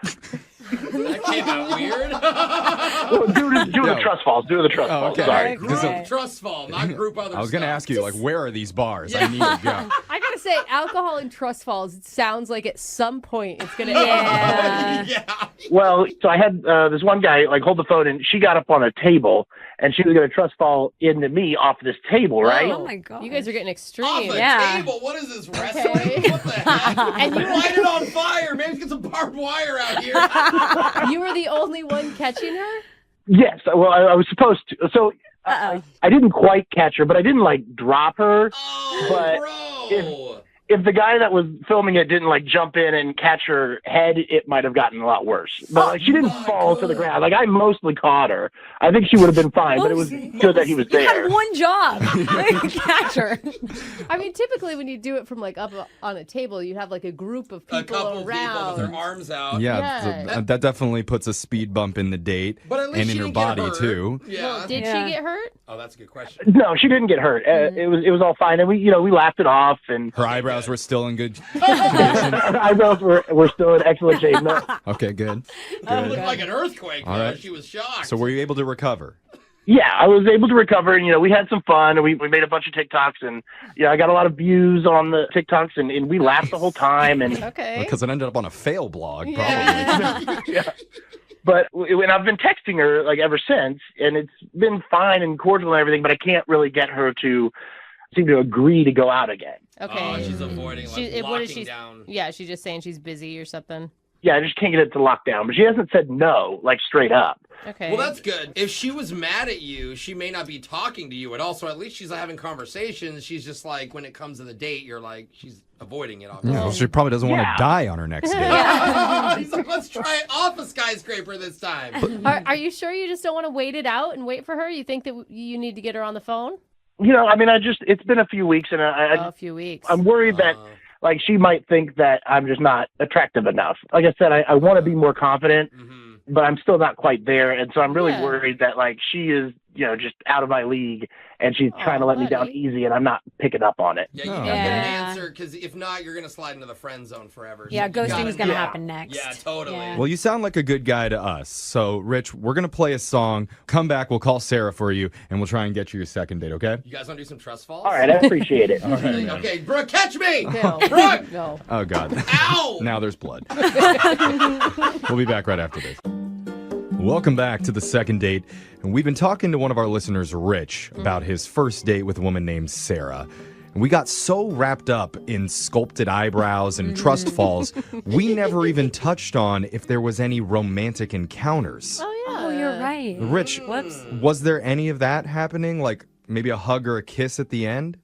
That came out weird. well, doing the trust falls, doing the trust falls. okay. Sorry. Group trust fall, not group other I was going to stuff. ask you, like, where are these bars? I need to go. I gotta say, alcohol and trust falls, it sounds like at some point it's gonna Yeah. Yeah. Well, so I had this one guy like hold the phone, and she got up on a table, and she was going to trust fall into me off this table, right? Oh my god. You guys are getting Off extreme. the Yeah. table. What is this, wrestling? Okay. What the heck? And you Light it on fire. Maybe get some barbed wire out here. You were the only one catching her? Yes. Well, I was supposed to. So Uh-oh. I didn't quite catch her, but I didn't like drop her. Oh, But bro. If the guy that was filming it didn't like jump in and catch her head, it might have gotten a lot worse. But like, she didn't my fall to the God. ground. Like I mostly caught her. I think she would have been fine, but it was good that he was You there. had one job. Catch her. I mean, typically when you do it from like up on a table, you have like a group of people A couple around. people with their arms out. Yeah, Yeah. so that definitely puts a speed bump in the date But at least and in she her didn't get body, hurt. too. Yeah. Well, did Yeah. she get hurt? Oh, that's a good question. No, she didn't get hurt. It was all fine, and we laughed it off, and Her eyebrows were still in good condition. her eyebrows were still in excellent shape. No, Okay, good. It Good. looked like an earthquake. All though. right. She was shocked. So were you able to recover? yeah, I was able to recover, and we had some fun, and we made a bunch of TikToks, and I got a lot of views on the TikToks, and we laughed the whole time, and Okay. Because it ended up on a fail blog, probably. Yeah. but when I've been texting her like ever since, and it's been fine and cordial and everything, but I can't really get her to seem to agree to go out again. Okay. Oh, she's avoiding, like, what is locking she? down. Yeah, she's just saying she's busy or something. Yeah, I just can't get it to lock down, but she hasn't said no, like straight up. Okay. Well, that's good. If she was mad at you, she may not be talking to you at all. So at least she's having conversations. She's just like, when it comes to the date, you're like, she's avoiding it. Obviously. Well, she probably doesn't want Yeah. to die on her next date. He's like, let's try it off a skyscraper this time. Are you sure you just don't want to wait it out and wait for her? You think that you need to get her on the phone? I mean, it's been a few weeks, and A few weeks. I'm worried that like she might think that I'm just not attractive enough. Like I said, I want to be more confident, but I'm still not quite there, and so I'm really Yeah. worried that like she is, just out of my league, and she's trying to let me down easy, and I'm not picking up on it. Yeah, you gotta get an answer, because if not, you're gonna slide into the friend zone forever. Yeah, So ghosting is gonna happen next. Yeah, totally. Yeah. Well, you sound like a good guy to us. So, Rich, we're going to play a song. Come back. We'll call Sarah for you, and we'll try and get you your second date, okay? You guys want to do some trust falls? All right, I appreciate it. All right, man. Okay, Brooke, catch me! No. Brooke! No. Oh, God. Ow! Now there's blood. We'll be back right after this. Welcome back to the second date. And we've been talking to one of our listeners, Rich, about his first date with a woman named Sarah. And we got so wrapped up in sculpted eyebrows and trust falls, we never even touched on if there was any romantic encounters. Oh, yeah. Oh, you're right. Rich, was there any of that happening? Like maybe a hug or a kiss at the end?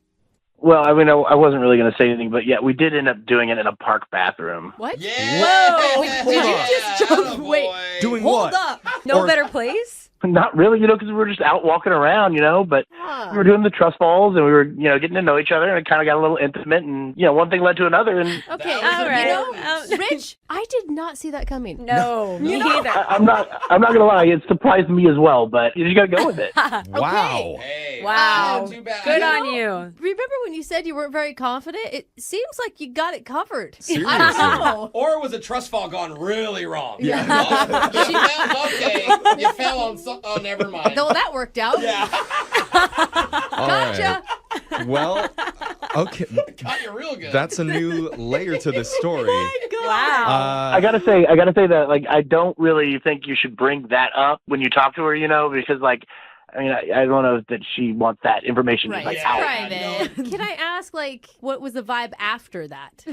Well, I mean, I wasn't really going to say anything, but yeah, we did end up doing it in a park bathroom. What? Yeah! Whoa! Hold Did you on. just jump? Wait. Doing Hold what? up. No Or- better place? Not really, because we were just out walking around, but we were doing the trust falls, and we were, getting to know each other, and it kind of got a little intimate, and, one thing led to another, and Okay, All right. Rich, I did not see that coming. No, me neither. I'm not going to lie, it surprised me as well, but you just got to go with it. Wow. Hey, Wow. not too bad. Good on you. Remember when you said you weren't very confident? It seems like you got it covered. Seriously. I don't know. Or was a trust fall gone really wrong? Yeah. You fell, okay. You fell on some. Oh, never mind. No, that worked out. Yeah. All Gotcha. right. Well, okay. Got you real good. That's a new layer to this story. Wow. I gotta say that, like, I don't really think you should bring that up when you talk to her, because, like, I mean, I don't know that she wants that information Right, like it's out. private. Can I ask, what was the vibe after that?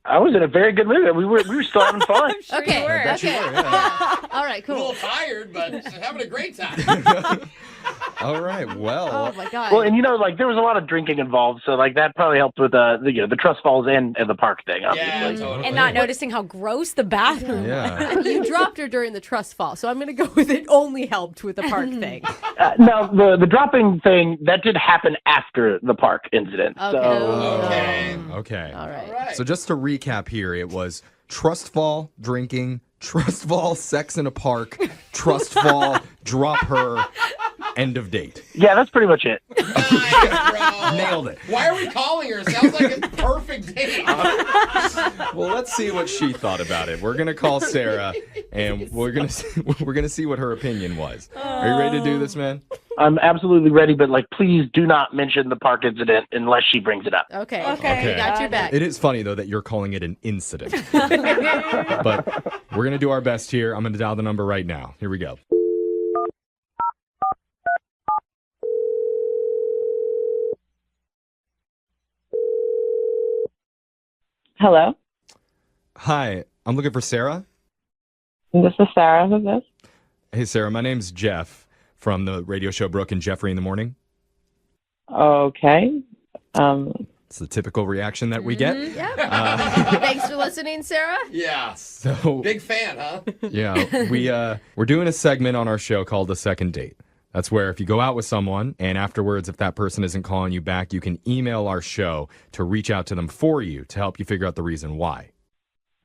I was in a very good mood. We were still having fun. Okay. you were. bet you Okay. were, yeah. All right. a little Cool. tired, but having a great time. All right. Well, Oh my God. Well, and like there was a lot of drinking involved, so like that probably helped with the trust falls and the park thing, obviously. Yeah, totally. And not noticing how gross the bathroom was. yeah. You dropped her during the trust fall, so I'm going to go with it only helped with the park thing. Now the dropping thing that did happen after the park incident. Okay. So Okay. Okay. All right. All right. So just to recap here, it was trust fall, drinking, trust fall, sex in a park, trust fall, drop her, end of date. yeah, that's pretty much it. Nice, bro. Nailed it. Why are we calling her? Sounds like a perfect date. Well, let's see what she thought about it. We're gonna call Sarah, and we're gonna see what her opinion was. Are you ready to do this, man? I'm absolutely ready, but like please do not mention the park incident unless she brings it up. Okay. Okay. We got your back. It is funny though that you're calling it an incident, but we're gonna do our best here. I'm gonna dial the number right now. Here we go. Hello, Hi, I'm looking for Sarah. this is Sarah. Who's this? Hey, Sarah. My name's Jeff from the radio show Brooke and Jeffrey in the Morning. Okay. It's the typical reaction that we get. Yep. Thanks for listening, Sarah. Yeah. So Big fan, huh? yeah, we're doing a segment on our show called The Second Date. That's where if you go out with someone and afterwards, if that person isn't calling you back, you can email our show to reach out to them for you to help you figure out the reason why.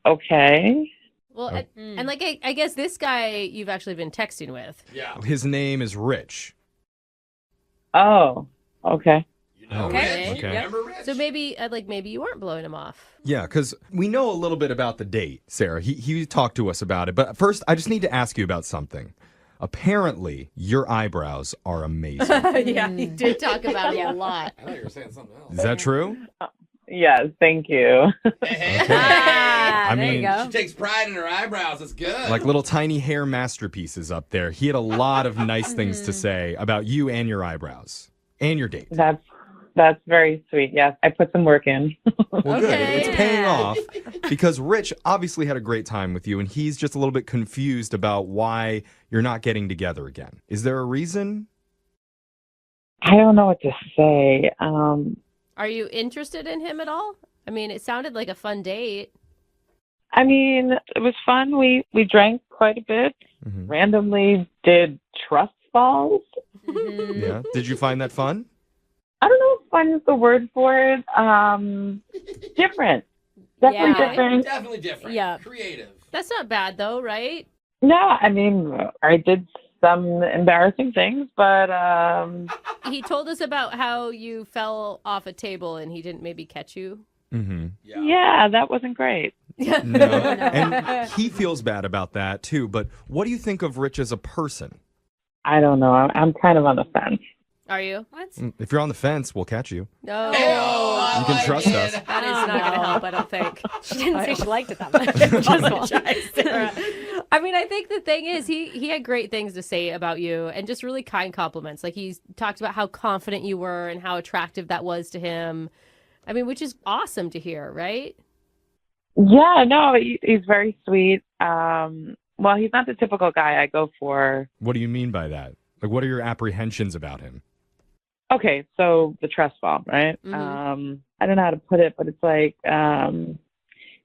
Okay. Well, and like I guess this guy you've actually been texting with. Yeah. His name is Rich. Oh, okay. You know Okay. Rich. Okay. You remember Rich? So maybe maybe you weren't blowing him off. Yeah, because we know a little bit about the date, Sarah. He talked to us about it. But first, I just need to ask you about something. Apparently, your eyebrows are amazing. Yeah, he did talk about it a lot. I thought you were saying something else. Is that true? Yes, thank you. Hey, I there you mean, go. she takes pride in her eyebrows. That's good. like little tiny hair masterpieces up there. He had a lot of nice things to say about you and your eyebrows and your date. That's very sweet. Yes, I put some work in. Well, good. Okay. It's paying off because Rich obviously had a great time with you, and he's just a little bit confused about why you're not getting together again. Is there a reason? I don't know what to say. Are you interested in him at all? I mean, it sounded like a fun date. I mean, it was fun. We drank quite a bit. Mhm. Randomly did trust falls. Yeah. Did you find that fun? I don't know if fun is the word for it. Different. Definitely Yeah. different. Definitely different. Yeah. Creative. That's not bad though, right? No, I mean, I did some embarrassing things, but He told us about how you fell off a table and he didn't maybe catch you. Mm-hmm. yeah, that wasn't great. No. And he feels bad about that, too. But what do you think of Rich as a person? I don't know. I'm kind of on the fence. Are you? What? If you're on the fence, we'll catch you. No. You can trust us. That is not going to help, I don't think. She didn't say she liked it that much. Just apologize, Sarah. I mean, I think the thing is, he had great things to say about you and just really kind compliments. Like, he talked about how confident you were and how attractive that was to him. I mean, which is awesome to hear, right? Yeah, no, he's very sweet. Well, he's not the typical guy I go for. What do you mean by that? Like, what are your apprehensions about him? Okay, so the trust fall, right? Mm-hmm. I don't know how to put it, but it's like it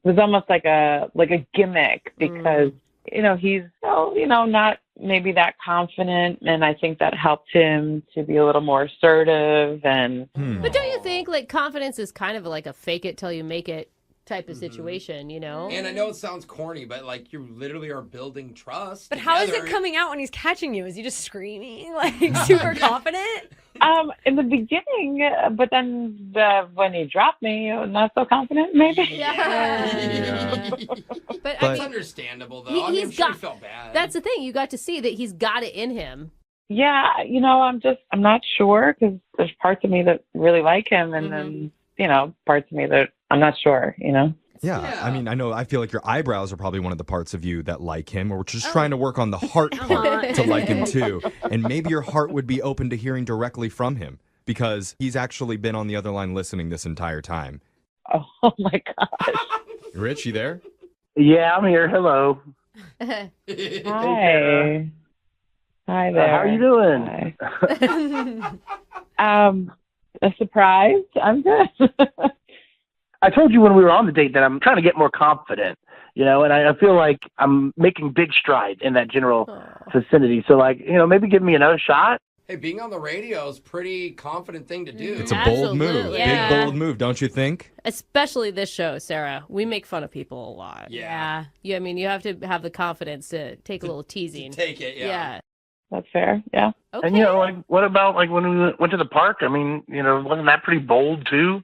was almost like a gimmick because he's not maybe that confident, and I think that helped him to be a little more assertive. And But don't you think like confidence is kind of like a fake it till you make it type of situation, you know? And I know it sounds corny, but like you literally are building trust. But how is it coming out when he's catching you? Is he just screaming, like super confident? In the beginning, but then when he dropped me, not so confident, maybe. Yeah. But I It's mean, understandable though. I mean, I'm sure he felt bad. That's the thing. You got to see that he's got it in him. Yeah, I'm not sure because there's parts of me that really like him, and then parts of me that I'm not sure. Yeah, I mean, I feel like your eyebrows are probably one of the parts of you that like him, or we're just trying to work on the heart part to like him too. And maybe your heart would be open to hearing directly from him because he's actually been on the other line listening this entire time. Oh my gosh. Rich, you there? Yeah, I'm here. Hello. Hi. Hi there. How are you doing? A surprise. I'm good. I told you when we were on the date that I'm trying to get more confident, and I feel like I'm making big strides in that general vicinity. So, maybe give me another shot. Hey, being on the radio is a pretty confident thing to do. It's a bold move. Yeah. Big, bold move, don't you think? Especially this show, Sarah. We make fun of people a lot. Yeah. I mean, you have to have the confidence to take a little teasing. Take it, yeah. That's fair. Yeah. Okay. And, what about, when we went to the park? I mean, wasn't that pretty bold, too?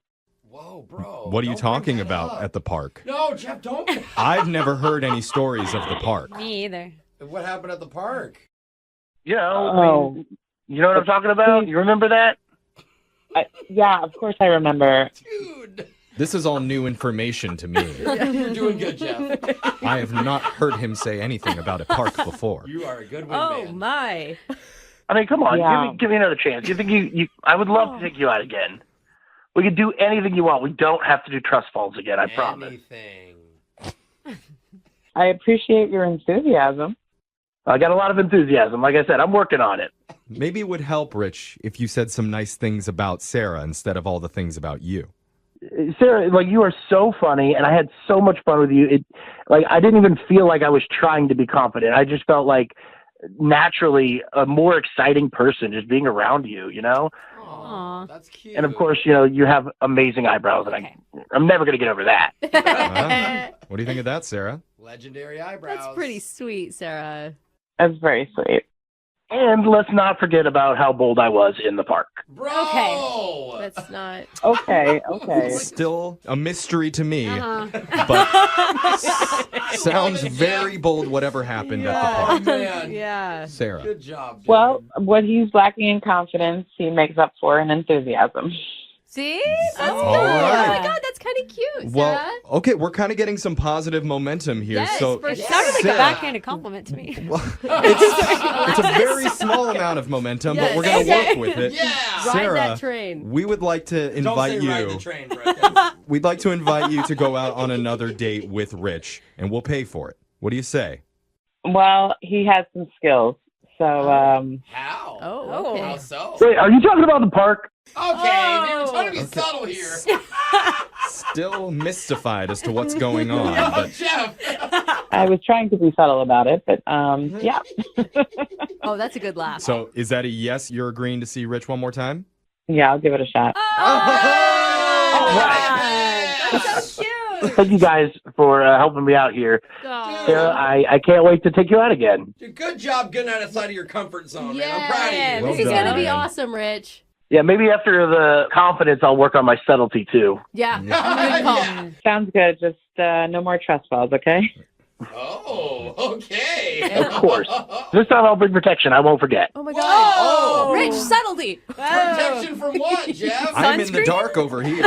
Whoa, bro. What are you talking about at the park? No, Jeff, don't. I've never heard any stories of the park. Me either. What happened at the park? I mean, you know what I'm talking about? You remember that? Yeah, of course I remember. Dude. This is all new information to me. You're doing good, Jeff. I have not heard him say anything about a park before. You are a good Oh, man. my. I mean, come on. Yeah. Give me another chance. You think you I would love to take you out again. We could do anything you want. We don't have to do trust falls again, I promise. Anything. I appreciate your enthusiasm. I got a lot of enthusiasm. Like I said, I'm working on it. Maybe it would help, Rich, if you said some nice things about Sarah instead of all the things about you. Sarah, you are so funny, and I had so much fun with you. I didn't even feel like I was trying to be confident. I just felt like naturally a more exciting person just being around you, Aw. That's cute. And of course, you have amazing eyebrows, and I'm never going to get over that. What do you think of that, Sarah? Legendary eyebrows. That's pretty sweet, Sarah. That's very sweet. And let's not forget about how bold I was in the park. Bro! Okay. That's not... Okay. Still a mystery to me, Uh-huh. but sounds very bold whatever happened at the park. Man. Yeah. Sarah. Good job, dude. Well, what he's lacking in confidence, he makes up for in enthusiasm. See? That's good. All Oh, right. my God, that's kind of cute, Sarah. Well, okay, we're kind of getting some positive momentum here. Yes, so for It sure. sounded like a Sarah- backhanded compliment to me. It's a very small amount of momentum, but we're going to work with it. Yeah. Ride Sarah, that train. we would like to Don't invite say ride the you. train, bro. We'd like to invite you to go out on another date with Rich, and we'll pay for it. What do you say? Well, he has some skills. So, How? Oh, okay. How so? Wait, are you talking about the park? Okay, they were trying to be subtle here. Still mystified as to what's going on, Oh, but Jeff. I was trying to be subtle about it, but yeah. Oh, that's a good laugh. so is that a yes? You're agreeing to see Rich one more time? Yeah, I'll give it a shot. Oh, All right. that's so cute. Thank you guys for helping me out here. Sarah, I can't wait to take you out again. Dude, good job getting outside of your comfort zone, man. I'm proud of you. This is going to be awesome, Rich. Yeah, maybe after the confidence, I'll work on my subtlety too. Yeah. Good call. Sounds good. Just no more trust falls, okay? Oh, okay. Of course. This time I'll bring protection. I won't forget. Oh my God. Oh. Rich, subtlety. Protection from what, Jeff? I'm in the dark over here.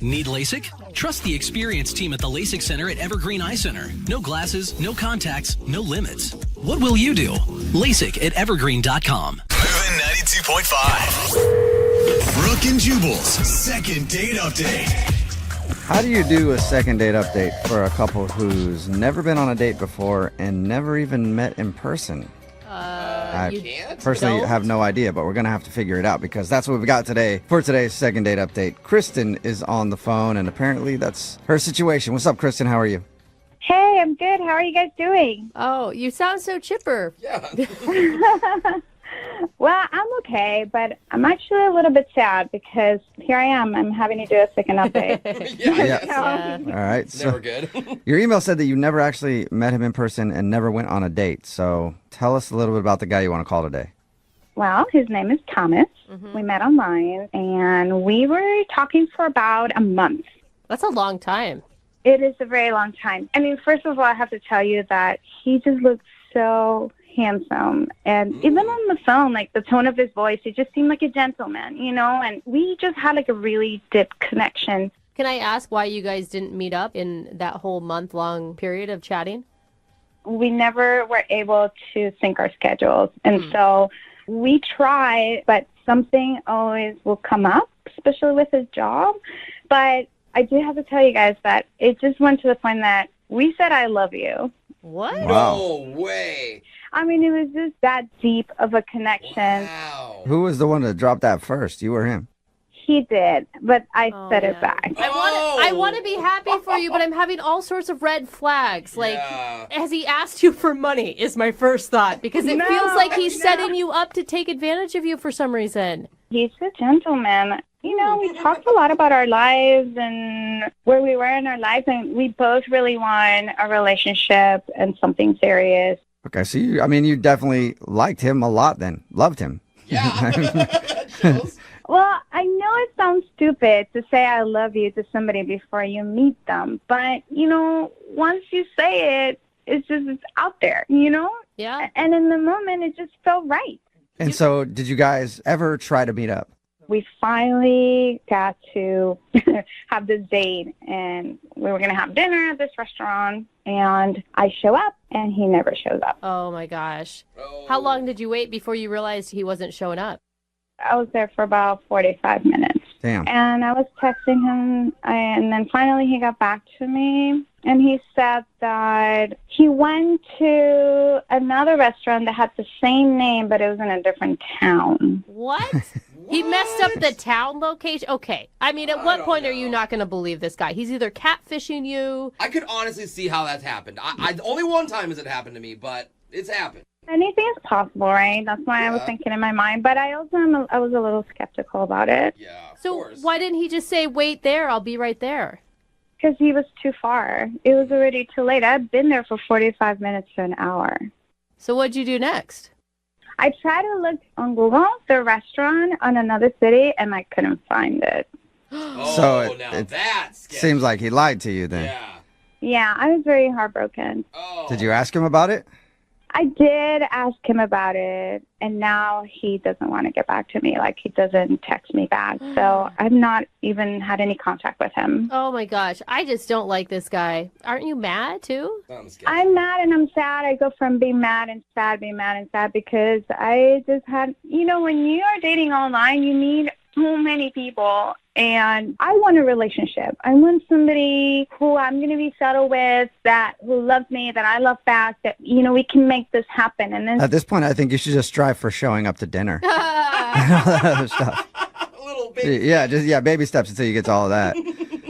Need LASIK? Trust the experienced team at the LASIK Center at Evergreen Eye Center. No glasses, no contacts, no limits. What will you do? LASIK at evergreen.com. Moving 92.5. Brooke and Jubal's second date update. How do you do a second date update for a couple who's never been on a date before and never even met in person? I personally have no idea, but we're going to have to figure it out because that's what we've got today for today's second date update. Kristen is on the phone, and apparently that's her situation. What's up, Kristen? How are you? Hey, I'm good. How are you guys doing? Oh, you sound so chipper. Yeah. Well, I'm okay, but I'm actually a little bit sad because here I am. I'm having to do a second update. Yeah. All right. Never good. Your email said that you never actually met him in person and never went on a date. So tell us a little bit about the guy you want to call today. Well, his name is Thomas. We met online, and we were talking for about a month. That's a long time. It is a very long time. I mean, first of all, I have to tell you that he just looked so handsome, and even on the phone, like the tone of his voice, he just seemed like a gentleman, you know, and we just had like a really deep connection. Can I ask why you guys didn't meet up in that whole month-long period of chatting? We never were able to sync our schedules, and so we try, but something always will come up, especially with his job. But I do have to tell you guys that it just went to the point that we said I love you. What? Wow. No way. I mean, it was just that deep of a connection. Wow. Who was the one to drop that first? You or him? He did, but I said it back. I want to be happy for you, but I'm having all sorts of red flags. Like, has he asked you for money is my first thought, because it feels like he's setting you up to take advantage of you for some reason. He's a gentleman. You know, we talked a lot about our lives and where we were in our lives, and we both really want a relationship and something serious. Okay, so you definitely liked him a lot then. Loved him. Yeah. Well, I know it sounds stupid to say I love you to somebody before you meet them, but, you know, once you say it, it's out there, you know? Yeah. And in the moment, it just felt right. And so did you guys ever try to meet up? We finally got to have this date, and we were going to have dinner at this restaurant, and I show up, and he never shows up. Oh, my gosh. How long did you wait before you realized he wasn't showing up? I was there for about 45 minutes. Damn. And I was texting him, and then finally he got back to me, and he said that he went to another restaurant that had the same name, but it was in a different town. What? He messed up the town location? Okay. I mean, at what point are you not going to believe this guy? He's either catfishing you. I could honestly see how that's happened. I only one time has it happened to me, but it's happened. Anything is possible, right? That's why I was thinking in my mind. But I also I was a little skeptical about it. Yeah, So why didn't he just say, wait there, I'll be right there? Because he was too far. It was already too late. I'd been there for 45 minutes to an hour. So what'd you do next? I tried to look on Google, the restaurant on another city, and I couldn't find it. So it seems like he lied to you then. Yeah, I was very heartbroken. Did you ask him about it? I did ask him about it, and now he doesn't want to get back to me. Like, he doesn't text me back. So I've not even had any contact with him. Oh, my gosh. I just don't like this guy. Aren't you mad, too? I'm mad and I'm sad. I go from being mad and sad, being mad and sad, because I just had, you know, when you are dating online, you meet so many people. And I want a relationship. I want somebody who I'm going to be settled with, who loves me, that I love back, that, you know, we can make this happen. And then At this point, I think you should just strive for showing up to dinner. And all that other stuff. Little baby. Yeah, baby steps until you get to all of that.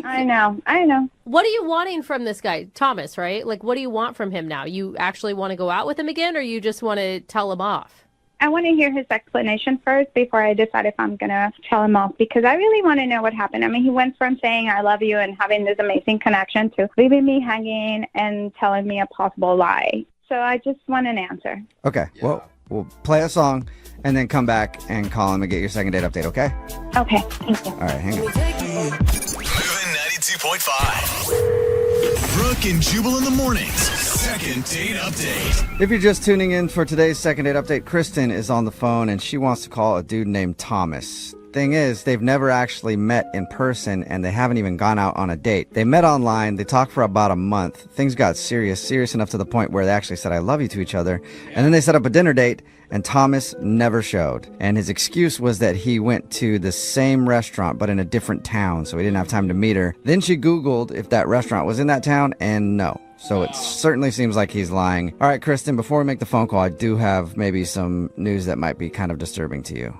I I know. What are you wanting from this guy, Thomas, right? Like, what do you want from him now? You actually want to go out with him again, or you just want to tell him off? I want to hear his explanation first before I decide if I'm going to tell him off, because I really want to know what happened. I mean, he went from saying I love you and having this amazing connection to leaving me hanging and telling me a possible lie. So I just want an answer. Okay, well, we'll play a song and then come back and call him and get your second date update, okay? Okay, thank you. All right, hang on. Moving 92.5. Brooke and Jubal in the mornings. Second date update. If you're just tuning in for today's second date update, Kristen is on the phone and she wants to call a dude named Thomas. Thing is, they've never actually met in person and they haven't even gone out on a date. They met online, they talked for about a month. Things got serious enough to the point where they actually said I love you to each other. And then they set up a dinner date and Thomas never showed. And his excuse was that he went to the same restaurant but in a different town, so he didn't have time to meet her. Then she Googled if that restaurant was in that town, and no. So it certainly seems like he's lying. All right, Kristen, before we make the phone call, I do have maybe some news that might be kind of disturbing to you.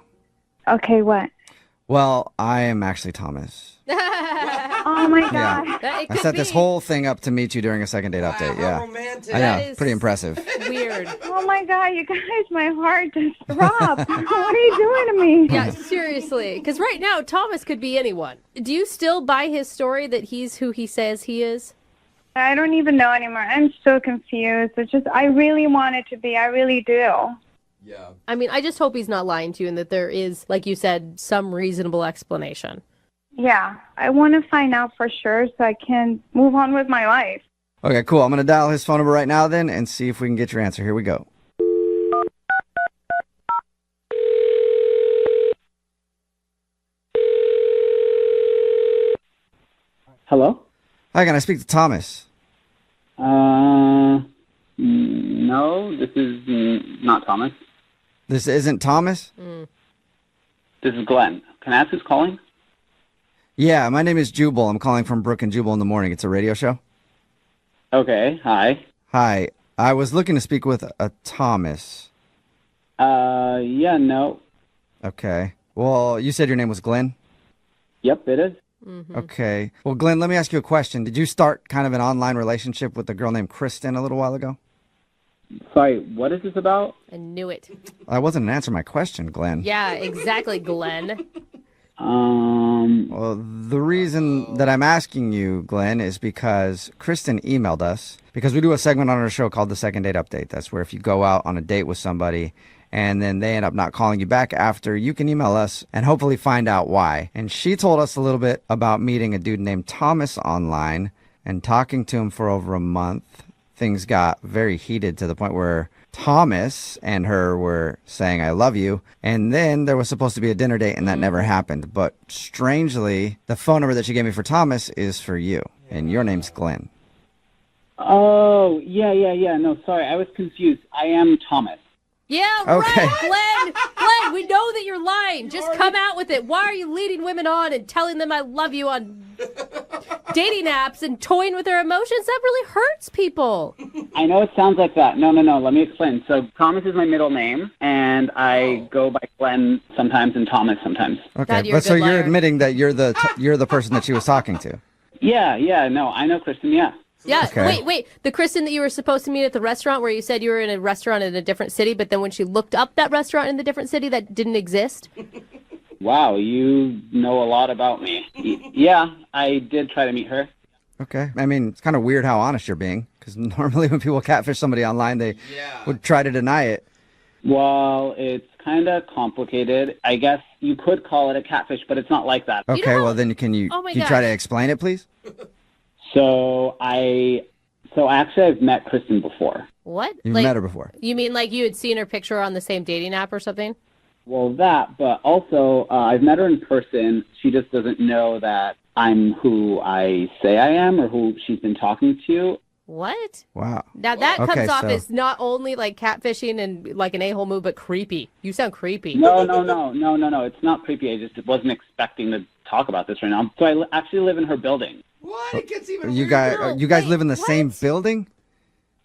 Okay, what? Well, I am actually Thomas. Oh, my God. Yeah. I set this whole thing up to meet you during a second date update. Yeah. Romantic. I know. Pretty impressive. Weird. Oh, my God, you guys, my heart just dropped. What are you doing to me? Yeah, seriously. Because right now, Thomas could be anyone. Do you still buy his story that he's who he says he is? I don't even know anymore. I'm so confused. It's just, I really want it to be. I really do. Yeah. I mean, I just hope he's not lying to you and that there is, like you said, some reasonable explanation. Yeah, I want to find out for sure so I can move on with my life. Okay, cool. I'm going to dial his phone number right now then and see if we can get your answer. Here we go. Hello? Hi, can I speak to Thomas? No, this is not Thomas. This isn't Thomas? This is Glenn. Can I ask who's calling? Yeah, my name is Jubal. I'm calling from Brooke and Jubal in the morning. It's a radio show. Okay, hi. Hi. I was looking to speak with a Thomas. Yeah, no. Okay. Well, you said your name was Glenn? Yep, it is. Okay. Well, Glenn, let me ask you a question. Did you start kind of an online relationship with a girl named Kristen a little while ago? Sorry, what is this about? I knew it. I wasn't answering my question, Glenn. Yeah, exactly, Glenn. Well, the reason that I'm asking you, Glenn, is because Kristen emailed us, because we do a segment on our show called the Second Date Update. That's where if you go out on a date with somebody and then they end up not calling you back after, you can email us and hopefully find out why. And she told us a little bit about meeting a dude named Thomas online and talking to him for over a month. Things got very heated to the point where Thomas and her were saying, I love you. And then there was supposed to be a dinner date and that never happened. But strangely, the phone number that she gave me for Thomas is for you. And your name's Glenn. Oh, yeah. No, sorry, I was confused. I am Thomas. Yeah, Okay. right, Glenn, we know that you're lying. Just come out with it. Why are you leading women on and telling them I love you on dating apps and toying with their emotions? That really hurts people. I know it sounds like that. No, let me explain. So Thomas is my middle name, and I go by Glenn sometimes and Thomas sometimes. Okay, but so you're admitting that you're the person that she was talking to? Yeah, no, I know Kristen, yeah. Yeah, Okay. wait. The Kristen that you were supposed to meet at the restaurant where you said you were in a restaurant in a different city, but then when she looked up that restaurant in the different city, that didn't exist? Wow, you know a lot about me. Yeah, I did try to meet her. Okay. I mean, it's kind of weird how honest you're being, because normally when people catfish somebody online, they would try to deny it. Well, it's kind of complicated. I guess you could call it a catfish, but it's not like that. Okay, well then can you try to explain it, please? So actually I've met Kristen before. What? You've met her before? You mean like you had seen her picture on the same dating app or something? Well, that, but also I've met her in person. She just doesn't know that I'm who I say I am or who she's been talking to. What? Wow. Now that comes Okay, off so- as not only like catfishing and like an a-hole move, but creepy. You sound creepy. No. It's not creepy. I just wasn't expecting to talk about this right now. So I actually live in her building. What? It gets even You weirder. guys live in the same building?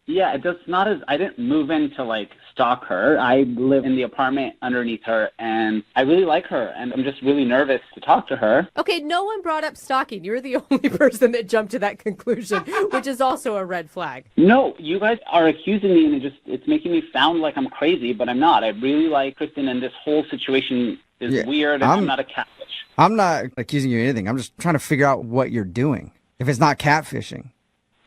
Yeah, it's just not as I didn't move in to like stalk her. I live in the apartment underneath her, and I really like her, and I'm just really nervous to talk to her. Okay, no one brought up stalking. You're the only person that jumped to that conclusion, which is also a red flag. No, you guys are accusing me, and it's making me sound like I'm crazy, but I'm not. I really like Kristen, and this whole situation is weird, and I'm not a catfish. I'm not accusing you of anything. I'm just trying to figure out what you're doing. If it's not catfishing.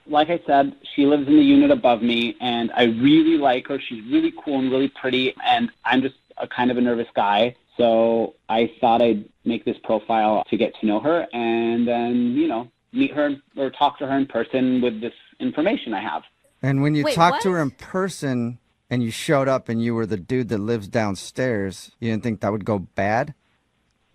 Like I said, she lives in the unit above me, and I really like her. She's really cool and really pretty, and I'm just a kind of a nervous guy. So I thought I'd make this profile to get to know her and then, meet her or talk to her in person with this information I have. And when you talked to her in person and you showed up and you were the dude that lives downstairs, you didn't think that would go bad?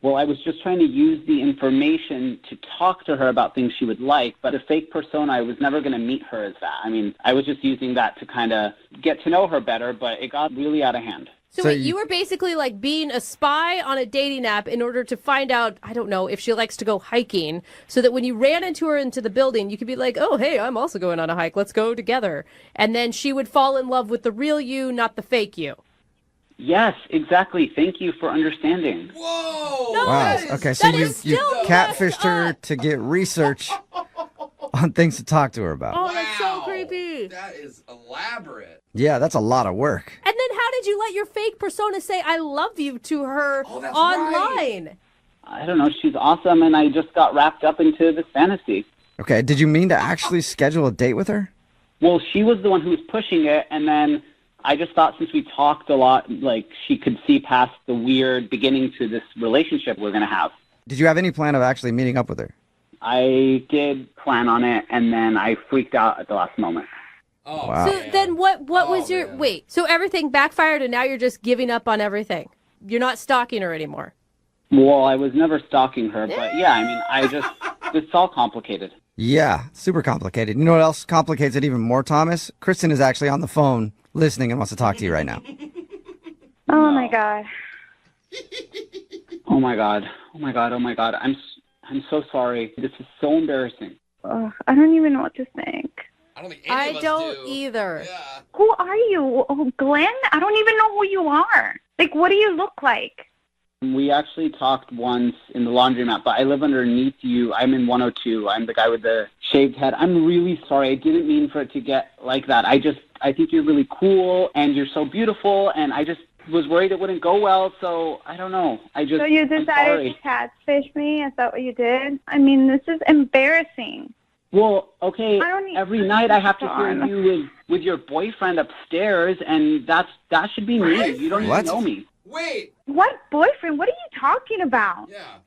Well, I was just trying to use the information to talk to her about things she would like, but a fake persona, I was never going to meet her as that. I mean, I was just using that to kind of get to know her better, but it got really out of hand. So wait, you were basically like being a spy on a dating app in order to find out, I don't know, if she likes to go hiking, so that when you ran into her into the building, you could be like, oh, hey, I'm also going on a hike. Let's go together. And then she would fall in love with the real you, not the fake you. Yes, exactly. Thank you for understanding. Whoa! No, Wow. Okay, so you catfished her to get research on things to talk to her about. Oh, that's so creepy. That is elaborate. Yeah, that's a lot of work. And then how did you let your fake persona say I love you to her online? I don't know. She's awesome, and I just got wrapped up into this fantasy. Okay, did you mean to actually schedule a date with her? Well, she was the one who was pushing it, and then I just thought since we talked a lot, like she could see past the weird beginning to this relationship we're going to have. Did you have any plan of actually meeting up with her? I did plan on it, and then I freaked out at the last moment. Oh, wow. So then what was your... man. Wait, so everything backfired and now you're just giving up on everything? You're not stalking her anymore? Well, I was never stalking her, but yeah, I mean, it's all complicated. Yeah, super complicated. You know what else complicates it even more, Thomas? Kristen is actually on the phone listening and wants to talk to you right now. Oh, my God. Oh, my God. Oh, my God. Oh, my God. I'm so sorry. This is so embarrassing. I don't even know what to think. I don't think any of us do. Either. Yeah. Who are you? Oh, Glenn? I don't even know who you are. Like, what do you look like? We actually talked once in the laundromat, but I live underneath you. I'm in 102. I'm the guy with the shaved head. I'm really sorry. I didn't mean for it to get like that. I think you're really cool, and you're so beautiful, and I just was worried it wouldn't go well, so I don't know. So you decided to catfish me? Is that what you did? I mean, this is embarrassing. Well, okay, every night I have to hear you with your boyfriend upstairs, and that should be me. You don't even know me. Wait. What boyfriend? What are you talking about? Yeah.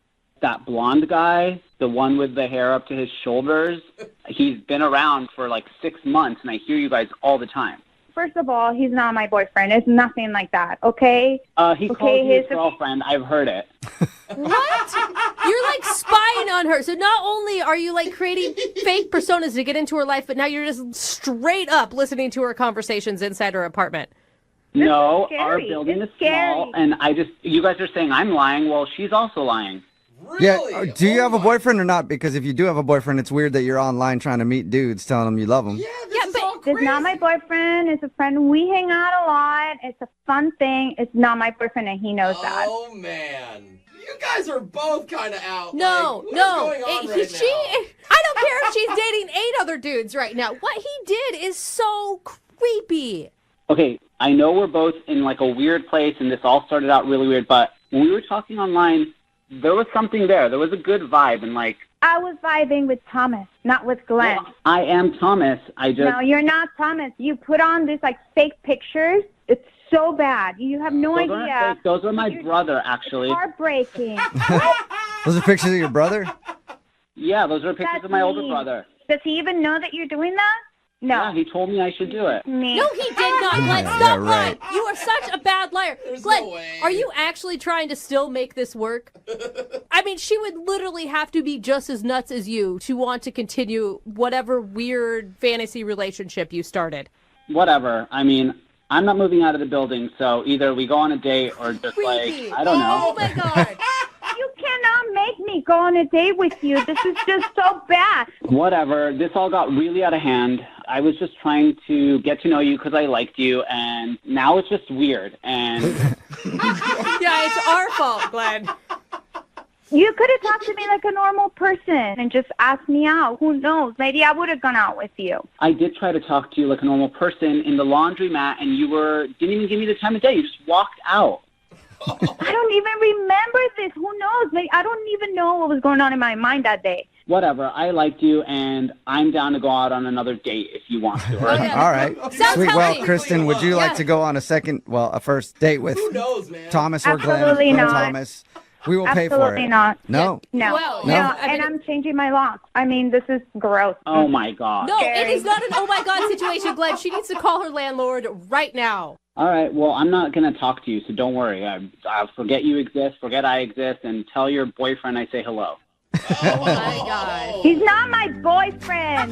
That blonde guy, the one with the hair up to his shoulders, he's been around for like 6 months, and I hear you guys all the time. First of all, he's not my boyfriend. It's nothing like that, okay? He called you his girlfriend. I've heard it. What? You're like spying on her. So not only are you like creating fake personas to get into her life, but now you're just straight up listening to her conversations inside her apartment. No, our building is small, and you guys are saying I'm lying. Well, she's also lying. Really? Yeah. Do you have a boyfriend or not? Because if you do have a boyfriend, it's weird that you're online trying to meet dudes, telling them you love them. Yeah, but it's not my boyfriend. It's a friend. We hang out a lot. It's a fun thing. It's not my boyfriend, and he knows that. Oh, man. You guys are both kind of out. No, like, no. What is going on right now? I don't care if she's dating 8 other dudes right now. What he did is so creepy. Okay, I know we're both in like a weird place, and this all started out really weird, but when we were talking online, there was something there. There was a good vibe, and like... I was vibing with Thomas, not with Glenn. Well, I am Thomas. No, you're not Thomas. You put on these like fake pictures. It's so bad. You have no Those idea. aren't fake. Those are my brother, actually. It's heartbreaking. Those are pictures of your brother? Yeah, those are pictures That's of my older me. brother. Does he even know that you're doing that? No. Yeah, he told me I should do it. Me. No, he did not. Glenn, Yeah, stop right. lying. You are such a bad liar. There's Glenn, no way. are you actually trying to still make this work? I mean, she would literally have to be just as nuts as you to want to continue whatever weird fantasy relationship you started. Whatever. I mean, I'm not moving out of the building, so either we go on a date or just Creepy. like, I don't know. Oh, my God. You cannot make me go on a date with you. This is just so bad. Whatever. This all got really out of hand. I was just trying to get to know you because I liked you, and now it's just weird. And Yeah, it's our fault, Glenn. You could have talked to me like a normal person and just asked me out. Who knows? Maybe I would have gone out with you. I did try to talk to you like a normal person in the laundromat, and you didn't even give me the time of day. You just walked out. I don't even remember this. Who knows? Maybe, I don't even know what was going on in my mind that day. Whatever. I liked you, and I'm down to go out on another date if you want to. All right. All right. Sounds Sweet. Well, healthy. Kristen, would you like to go on a first date with Thomas or Glenn? Absolutely Glenn not. Thomas. We will pay for it. Absolutely not. No. No. Well, no. yeah, And I'm changing my locks. I mean, this is gross. Oh, my God. No, it is not an oh my God situation, Glenn. She needs to call her landlord right now. All right. Well, I'm not going to talk to you, so don't worry. I'll forget you exist, forget I exist, and tell your boyfriend I say hello. Oh my God. He's not my boyfriend.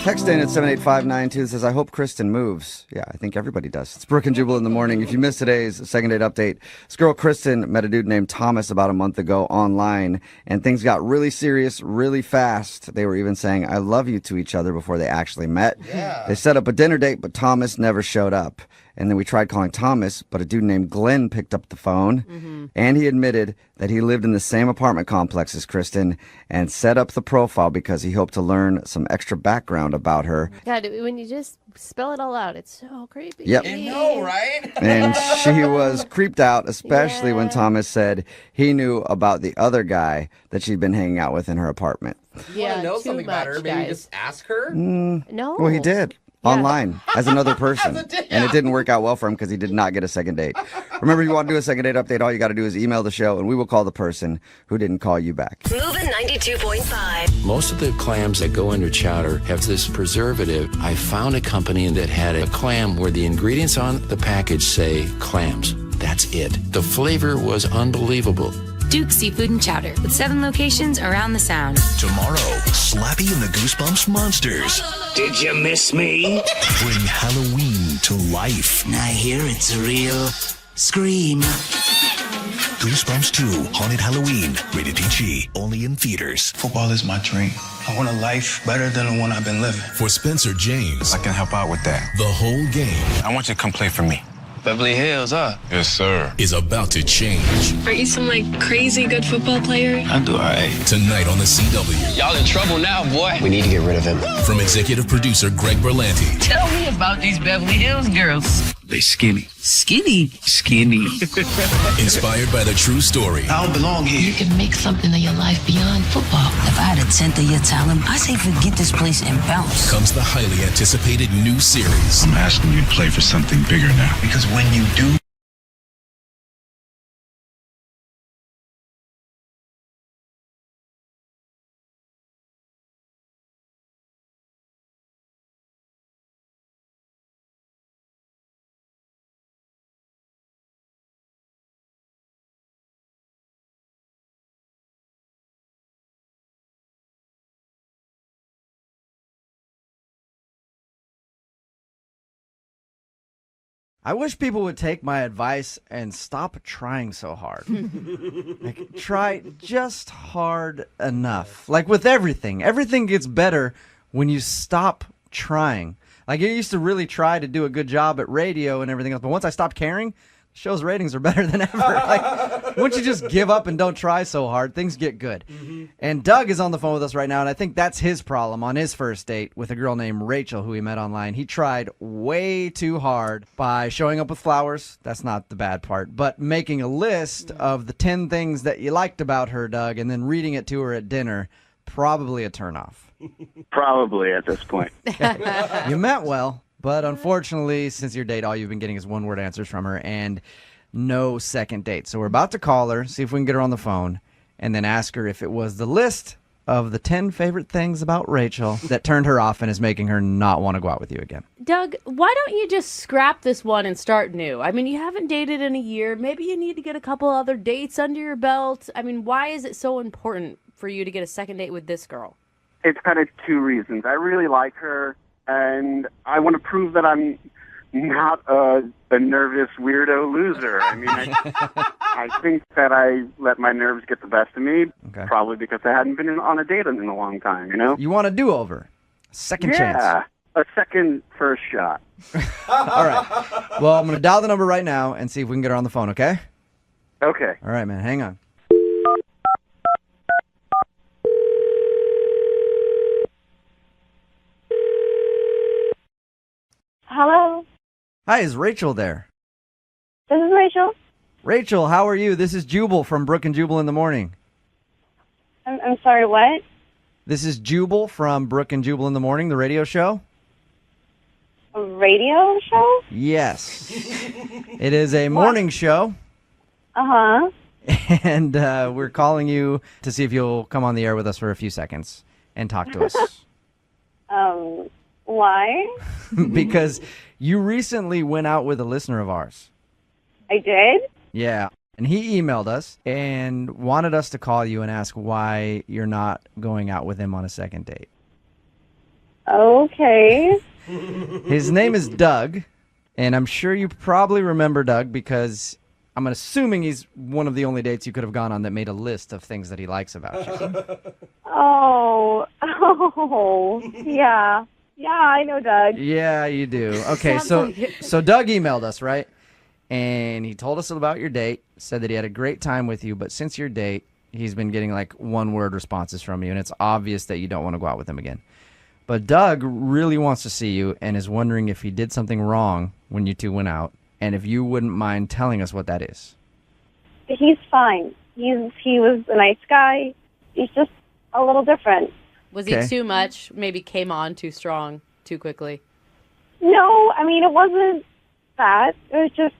Text in at 78592 says, I hope Kristen moves. Yeah, I think everybody does. It's Brooke and Jubal in the morning. If you missed today's second date update, this girl Kristen met a dude named Thomas about a month ago online, and things got really serious really fast. They were even saying, I love you to each other before they actually met. Yeah. They set up a dinner date, but Thomas never showed up. And then we tried calling Thomas, but a dude named Glenn picked up the phone, and he admitted that he lived in the same apartment complex as Kristen and set up the profile because he hoped to learn some extra background about her. God, when you just spell it all out, it's so creepy. Yep. I know, right? And she was creeped out, especially when Thomas said he knew about the other guy that she'd been hanging out with in her apartment. You want to know too something about her? much, Maybe guys. just ask her? No. Well, he did. Online as another person. And it didn't work out well for him because he did not get a second date. Remember, if you want to do a second date update, all you got to do is email the show and we will call the person who didn't call you back. Moving 92.5. Most of the clams that go into chowder have this preservative. I found a company that had a clam where the ingredients on the package say clams. That's it. The flavor was unbelievable. Duke Seafood and Chowder with 7 locations around the Sound. Tomorrow, Slappy and the Goosebumps Monsters. Did you miss me? Bring Halloween to life. I hear it's a real scream. Goosebumps 2, Haunted Halloween. Rated PG. Only in theaters. Football is my dream. I want a life better than the one I've been living. For Spencer James. I can help out with that. The whole game. I want you to come play for me. Beverly Hills, huh? Yes, sir. Is about to change. Aren't you some, crazy good football player? I do all right. Tonight on the CW. Y'all in trouble now, boy. We need to get rid of him. From executive producer Greg Berlanti. Tell me about these Beverly Hills girls. They skinny. Skinny. Skinny. Inspired by the true story. I don't belong here. You can make something of your life beyond football. If I had a tenth of your talent, I say forget this place and bounce. Comes the highly anticipated new series. I'm asking you to play for something bigger now. Because when you do, I wish people would take my advice and stop trying so hard. Try just hard enough. Like with everything. Everything gets better when you stop trying. Like I used to really try to do a good job at radio and everything else, but once I stopped caring, show's ratings are better than ever. Like, once you just give up and don't try so hard, things get good. And Doug is on the phone with us right now, and I think that's his problem on his first date with a girl named Rachel who he met online. He tried way too hard by showing up with flowers. That's not the bad part. But making a list of the 10 things that you liked about her, Doug, and then reading it to her at dinner, probably a turnoff. Probably at this point. You meant well. But unfortunately, since your date, all you've been getting is one-word answers from her and no second date. So we're about to call her, see if we can get her on the phone, and then ask her if it was the list of the 10 favorite things about Rachel that turned her off and is making her not want to go out with you again. Doug, why don't you just scrap this one and start new? I mean, you haven't dated in a year. Maybe you need to get a couple other dates under your belt. I mean, why is it so important for you to get a second date with this girl? It's kind of 2 reasons. I really like her, and I want to prove that I'm not a nervous weirdo loser. I mean, I think that I let my nerves get the best of me, probably because I hadn't been on a date in a long time, you know? You want a do-over. Second chance. Yeah, a second first shot. All right. Well, I'm going to dial the number right now and see if we can get her on the phone, okay? Okay. All right, man. Hang on. Hello, Hi, is Rachel there? this is Rachel. Rachel, how are you? This is Jubal from Brooke and Jubal in the morning. I'm sorry, what? This is Jubal from Brooke and Jubal in the morning, the radio show. A radio show? Yes. It is a morning show, Uh-huh. and we're calling you to see if you'll come on the air with us for a few seconds and talk to us. Why? Because you recently went out with a listener of ours. I did? Yeah. And he emailed us and wanted us to call you and ask why you're not going out with him on a second date. Okay. His name is Doug, and I'm sure you probably remember Doug because I'm assuming he's one of the only dates you could have gone on that made a list of things that he likes about you. Oh, yeah. Yeah, I know Doug. Yeah, you do. Okay, so Doug emailed us, right? And he told us about your date, said that he had a great time with you, but since your date, he's been getting like one-word responses from you, and it's obvious that you don't want to go out with him again. But Doug really wants to see you and is wondering if he did something wrong when you two went out, and if you wouldn't mind telling us what that is. He's fine. He was a nice guy. He's just a little different. Was he too much? Maybe came on too strong, too quickly? No, I mean, it wasn't that. It was just,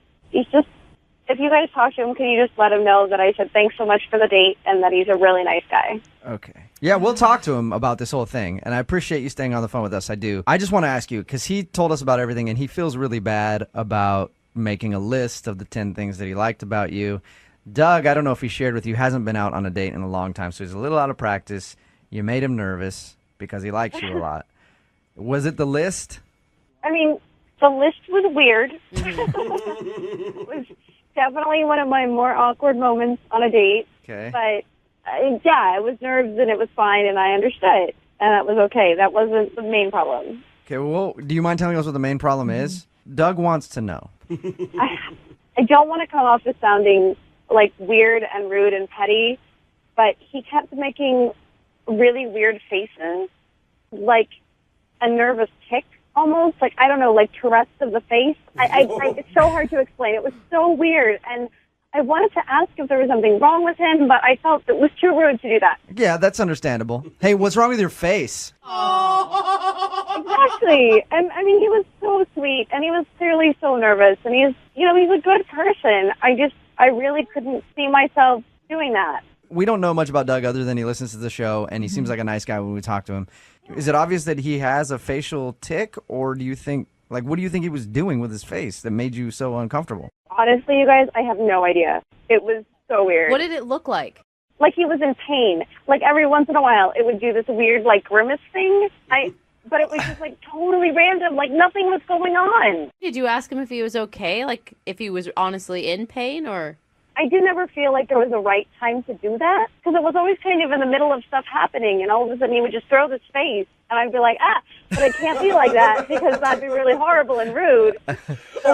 if you guys talk to him, can you just let him know that I said thanks so much for the date and that he's a really nice guy? Okay. Yeah, we'll talk to him about this whole thing, and I appreciate you staying on the phone with us. I do. I just want to ask you, because he told us about everything, and he feels really bad about making a list of the 10 things that he liked about you. Doug, I don't know if he shared with you, hasn't been out on a date in a long time, so he's a little out of practice. You made him nervous because he likes you a lot. Was it the list? I mean, the list was weird. It was definitely one of my more awkward moments on a date. Okay. But, yeah, it was nerves and it was fine and I understood. And that was okay. That wasn't the main problem. Okay, well, do you mind telling us what the main problem is? Doug wants to know. I don't want to come off as sounding, like, weird and rude and petty, but he kept making really weird faces, like a nervous tick almost, like, I don't know, like Tourette's of the face. It's so hard to explain. It was so weird, and I wanted to ask if there was something wrong with him, but I felt it was too rude to do that. Yeah, that's understandable. Hey, what's wrong with your face? Exactly. And, I mean, he was so sweet, and he was clearly so nervous, and he's a good person. I really couldn't see myself doing that. We don't know much about Doug other than he listens to the show, and he seems like a nice guy when we talk to him. Is it obvious that he has a facial tick, or do you think, like, what do you think he was doing with his face that made you so uncomfortable? Honestly, you guys, I have no idea. It was so weird. What did it look like? Like he was in pain. Like every once in a while, it would do this weird, like, grimace thing. But it was just, like, totally random. Like, nothing was going on. Did you ask him if he was okay? Like, if he was honestly in pain, or? I did never feel like there was a right time to do that, because it was always kind of in the middle of stuff happening, and all of a sudden he would just throw this face, and I'd be like, but it can't be like that, because that'd be really horrible and rude. Oh,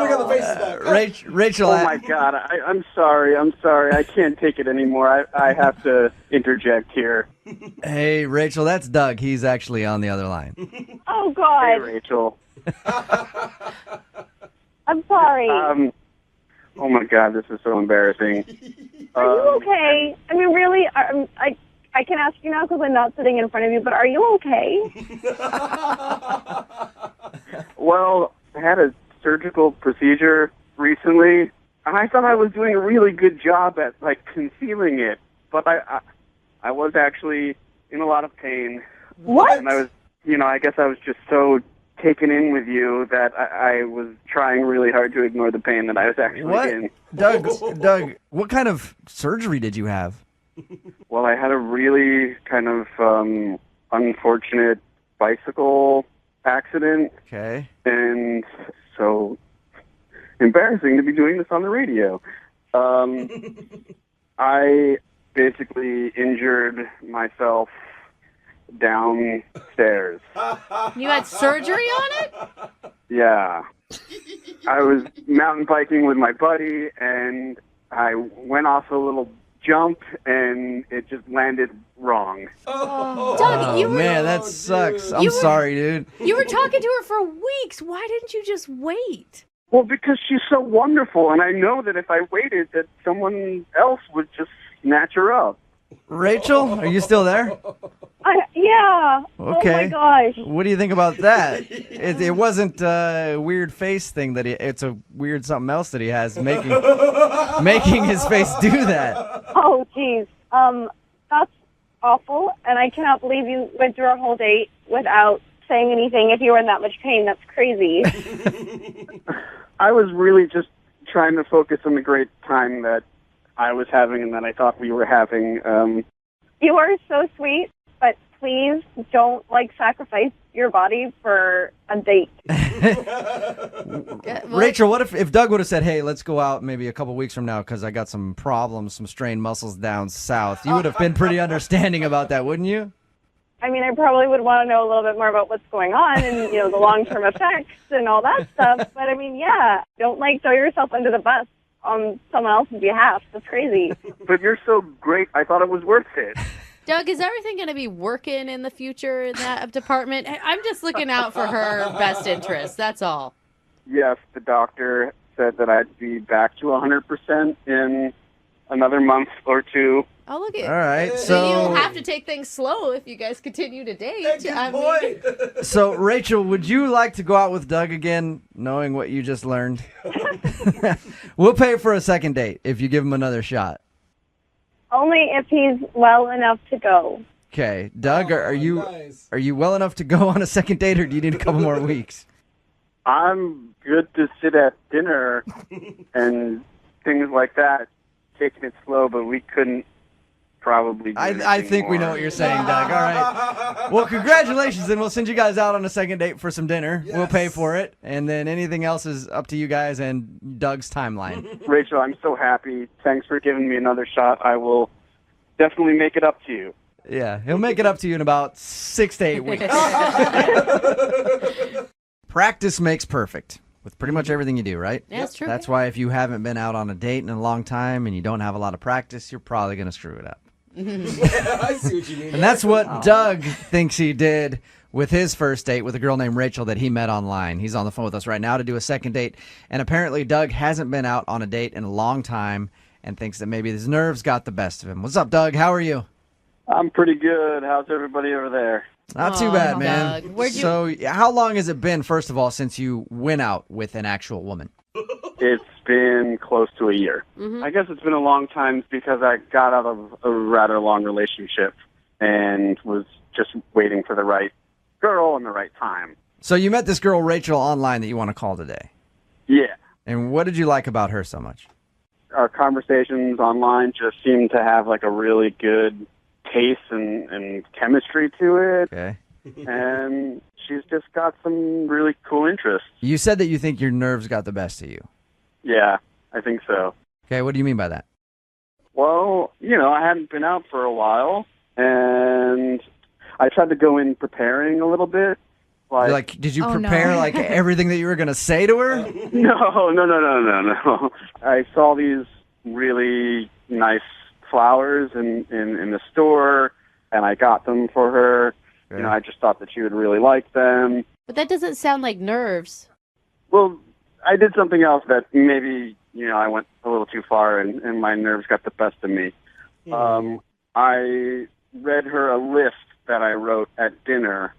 we got the faces back. Rachel. Oh, my God. I'm sorry. I can't take it anymore. I have to interject here. Hey, Rachel, that's Doug. He's actually on the other line. Oh, God. Hey, Rachel. I'm sorry. Oh, my God. This is so embarrassing. Are you okay? I mean, really, I can ask you now because I'm not sitting in front of you, but are you okay? Well, I had a surgical procedure recently, and I thought I was doing a really good job at, like, concealing it, but I was actually in a lot of pain. What? And I was, I guess I was just so taken in with you that I was trying really hard to ignore the pain that I was actually in. Doug, what kind of surgery did you have? Well, I had a really kind of unfortunate bicycle accident. Okay. And so embarrassing to be doing this on the radio. I basically injured myself downstairs. You had surgery on it? Yeah. I was mountain biking with my buddy, and I went off a little jump, and it just landed wrong. Doug, you were, man, that sucks. I'm sorry, dude. You were talking to her for weeks. Why didn't you just wait? Well, because she's so wonderful, and I know that if I waited, that someone else would just snatch her up. Rachel, are you still there? Yeah. Okay. Oh my gosh. What do you think about that? It wasn't a weird face thing that it's a weird something else that he has making his face do that. Oh, geez. That's awful, and I cannot believe you went through our whole date without saying anything. If you were in that much pain, that's crazy. I was really just trying to focus on the great time that I was having and that I thought we were having. You are so sweet, but please don't, sacrifice your body for a date. Rachel, what if Doug would have said, hey, let's go out maybe a couple weeks from now because I got some problems, some strained muscles down south? You would have been pretty understanding about that, wouldn't you? I mean, I probably would want to know a little bit more about what's going on and, the long-term effects and all that stuff. But, I mean, yeah, don't, throw yourself under the bus on someone else's behalf. That's crazy. But you're so great, I thought it was worth it. Doug, is everything going to be working in the future in that department? I'm just looking out for her best interest. That's all. Yes, the doctor said that I'd be back to 100% in another month or two. Oh, look at all right. So you'll have to take things slow if you guys continue to date. So, Rachel, would you like to go out with Doug again, knowing what you just learned? We'll pay for a second date if you give him another shot. Only if he's well enough to go. Okay, Doug, are you well enough to go on a second date, or do you need a couple more weeks? I'm good to sit at dinner and things like that, taking it slow, but we couldn't probably do I think we know what you're saying, Doug. All right. Well, congratulations, and we'll send you guys out on a second date for some dinner. Yes. We'll pay for it, and then anything else is up to you guys and Doug's timeline. Rachel, I'm so happy. Thanks for giving me another shot. I will definitely make it up to you. Yeah, he'll make it up to you in about 6 to 8 weeks. Practice makes perfect with pretty much everything you do, right? Yeah, that's true. That's why if you haven't been out on a date in a long time and you don't have a lot of practice, you're probably going to screw it up. I see what you mean. And that's what Doug thinks he did with his first date with a girl named Rachel that he met online. He's on the phone with us right now to do a second date. And apparently Doug hasn't been out on a date in a long time and thinks that maybe his nerves got the best of him. What's up, Doug? How are you? I'm pretty good. How's everybody over there? Not too bad, man. Doug. So how long has it been, first of all, since you went out with an actual woman? It's been close to a year. Mm-hmm. I guess it's been a long time because I got out of a rather long relationship and was just waiting for the right girl and the right time. So you met this girl, Rachel, online that you want to call today. Yeah. And what did you like about her so much? Our conversations online just seemed to have a really good taste and chemistry to it. Okay. And she's just got some really cool interests. You said that you think your nerves got the best of you. Yeah, I think so. Okay, what do you mean by that? Well, I hadn't been out for a while, and I tried to go in preparing a little bit. Did you prepare everything that you were going to say to her? No. I saw these really nice flowers in the store, and I got them for her. Okay. I just thought that she would really like them. But that doesn't sound like nerves. Well, I did something else that maybe, I went a little too far and my nerves got the best of me. I read her a list that I wrote at dinner,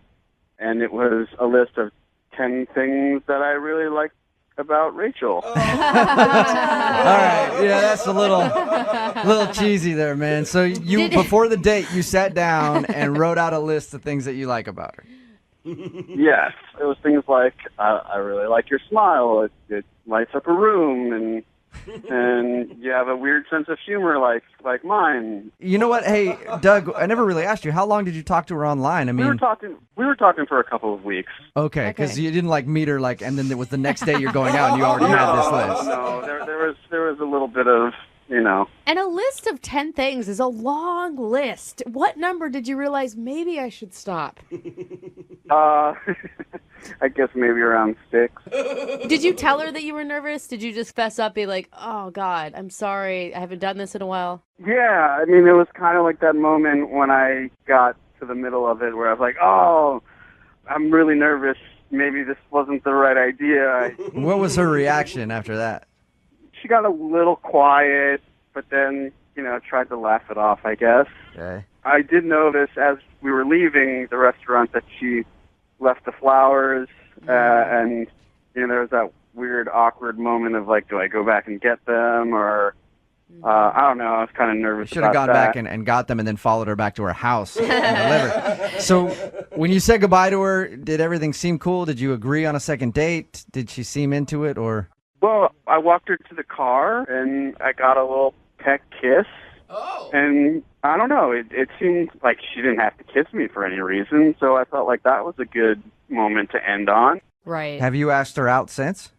and it was a list of 10 things that I really liked about Rachel. All right, yeah, that's a little cheesy there, man. So before the date, you sat down and wrote out a list of things that you like about her. Yes, it was things like I really like your smile. It lights up a room, and you have a weird sense of humor like mine. You know what? Hey, Doug, I never really asked you. How long did you talk to her online? I mean, we were talking for a couple of weeks. Okay, because you didn't meet her and then it was the next day you're going out and you already had this list. No, there was a little bit of you know. And a list of 10 things is a long list. What number did you realize maybe I should stop? I guess maybe around 6. Did you tell her that you were nervous? Did you just fess up, be like, oh, God, I'm sorry. I haven't done this in a while? Yeah, I mean, it was kind of like that moment when I got to the middle of it where I was like, oh, I'm really nervous. Maybe this wasn't the right idea. What was her reaction after that? She got a little quiet, but then, you know, tried to laugh it off, I guess. Okay. I did notice as we were leaving the restaurant that she left the flowers, and, you know, there was that weird, awkward moment of, like, do I go back and get them, or, I don't know, I was kind of nervous Should have about gone that. back and got them and then followed her back to her house and delivered. So when you said goodbye to her, did everything seem cool? Did you agree on a second date? Did she seem into it, or? Well, I walked her to the car, and I got a little peck kiss. Oh. And I don't know, it seemed like she didn't have to kiss me for any reason, so I felt like that was a good moment to end on. Right. Have you asked her out since?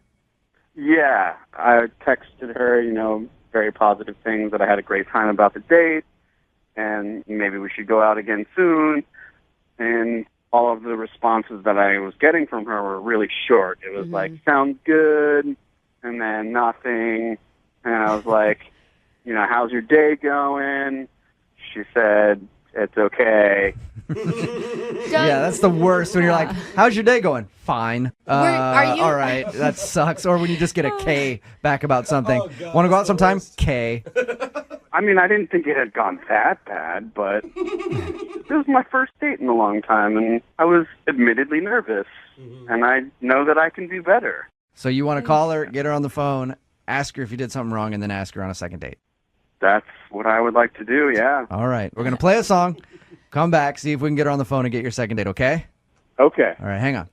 Yeah, I texted her, you know, very positive things, that I had a great time about the date, and maybe we should go out again soon. And all of the responses that I was getting from her were really short. It was like, sounds good, and then nothing. And I was like, you know, how's your day going? She said, it's okay. Yeah, that's the worst when you're like, how's your day going? Fine. Are you- All right, that sucks. Or when you just get a K back about something. Want to go out sometime? K. I mean, I didn't think it had gone that bad, but it was my first date in a long time, and I was admittedly nervous. And I know that I can do better. So you want to call her, get her on the phone, ask her if you did something wrong, and then ask her on a second date. That's what I would like to do, yeah. All right, we're going to play a song, come back, see if we can get her on the phone and get your second date, okay? Okay. All right, hang on.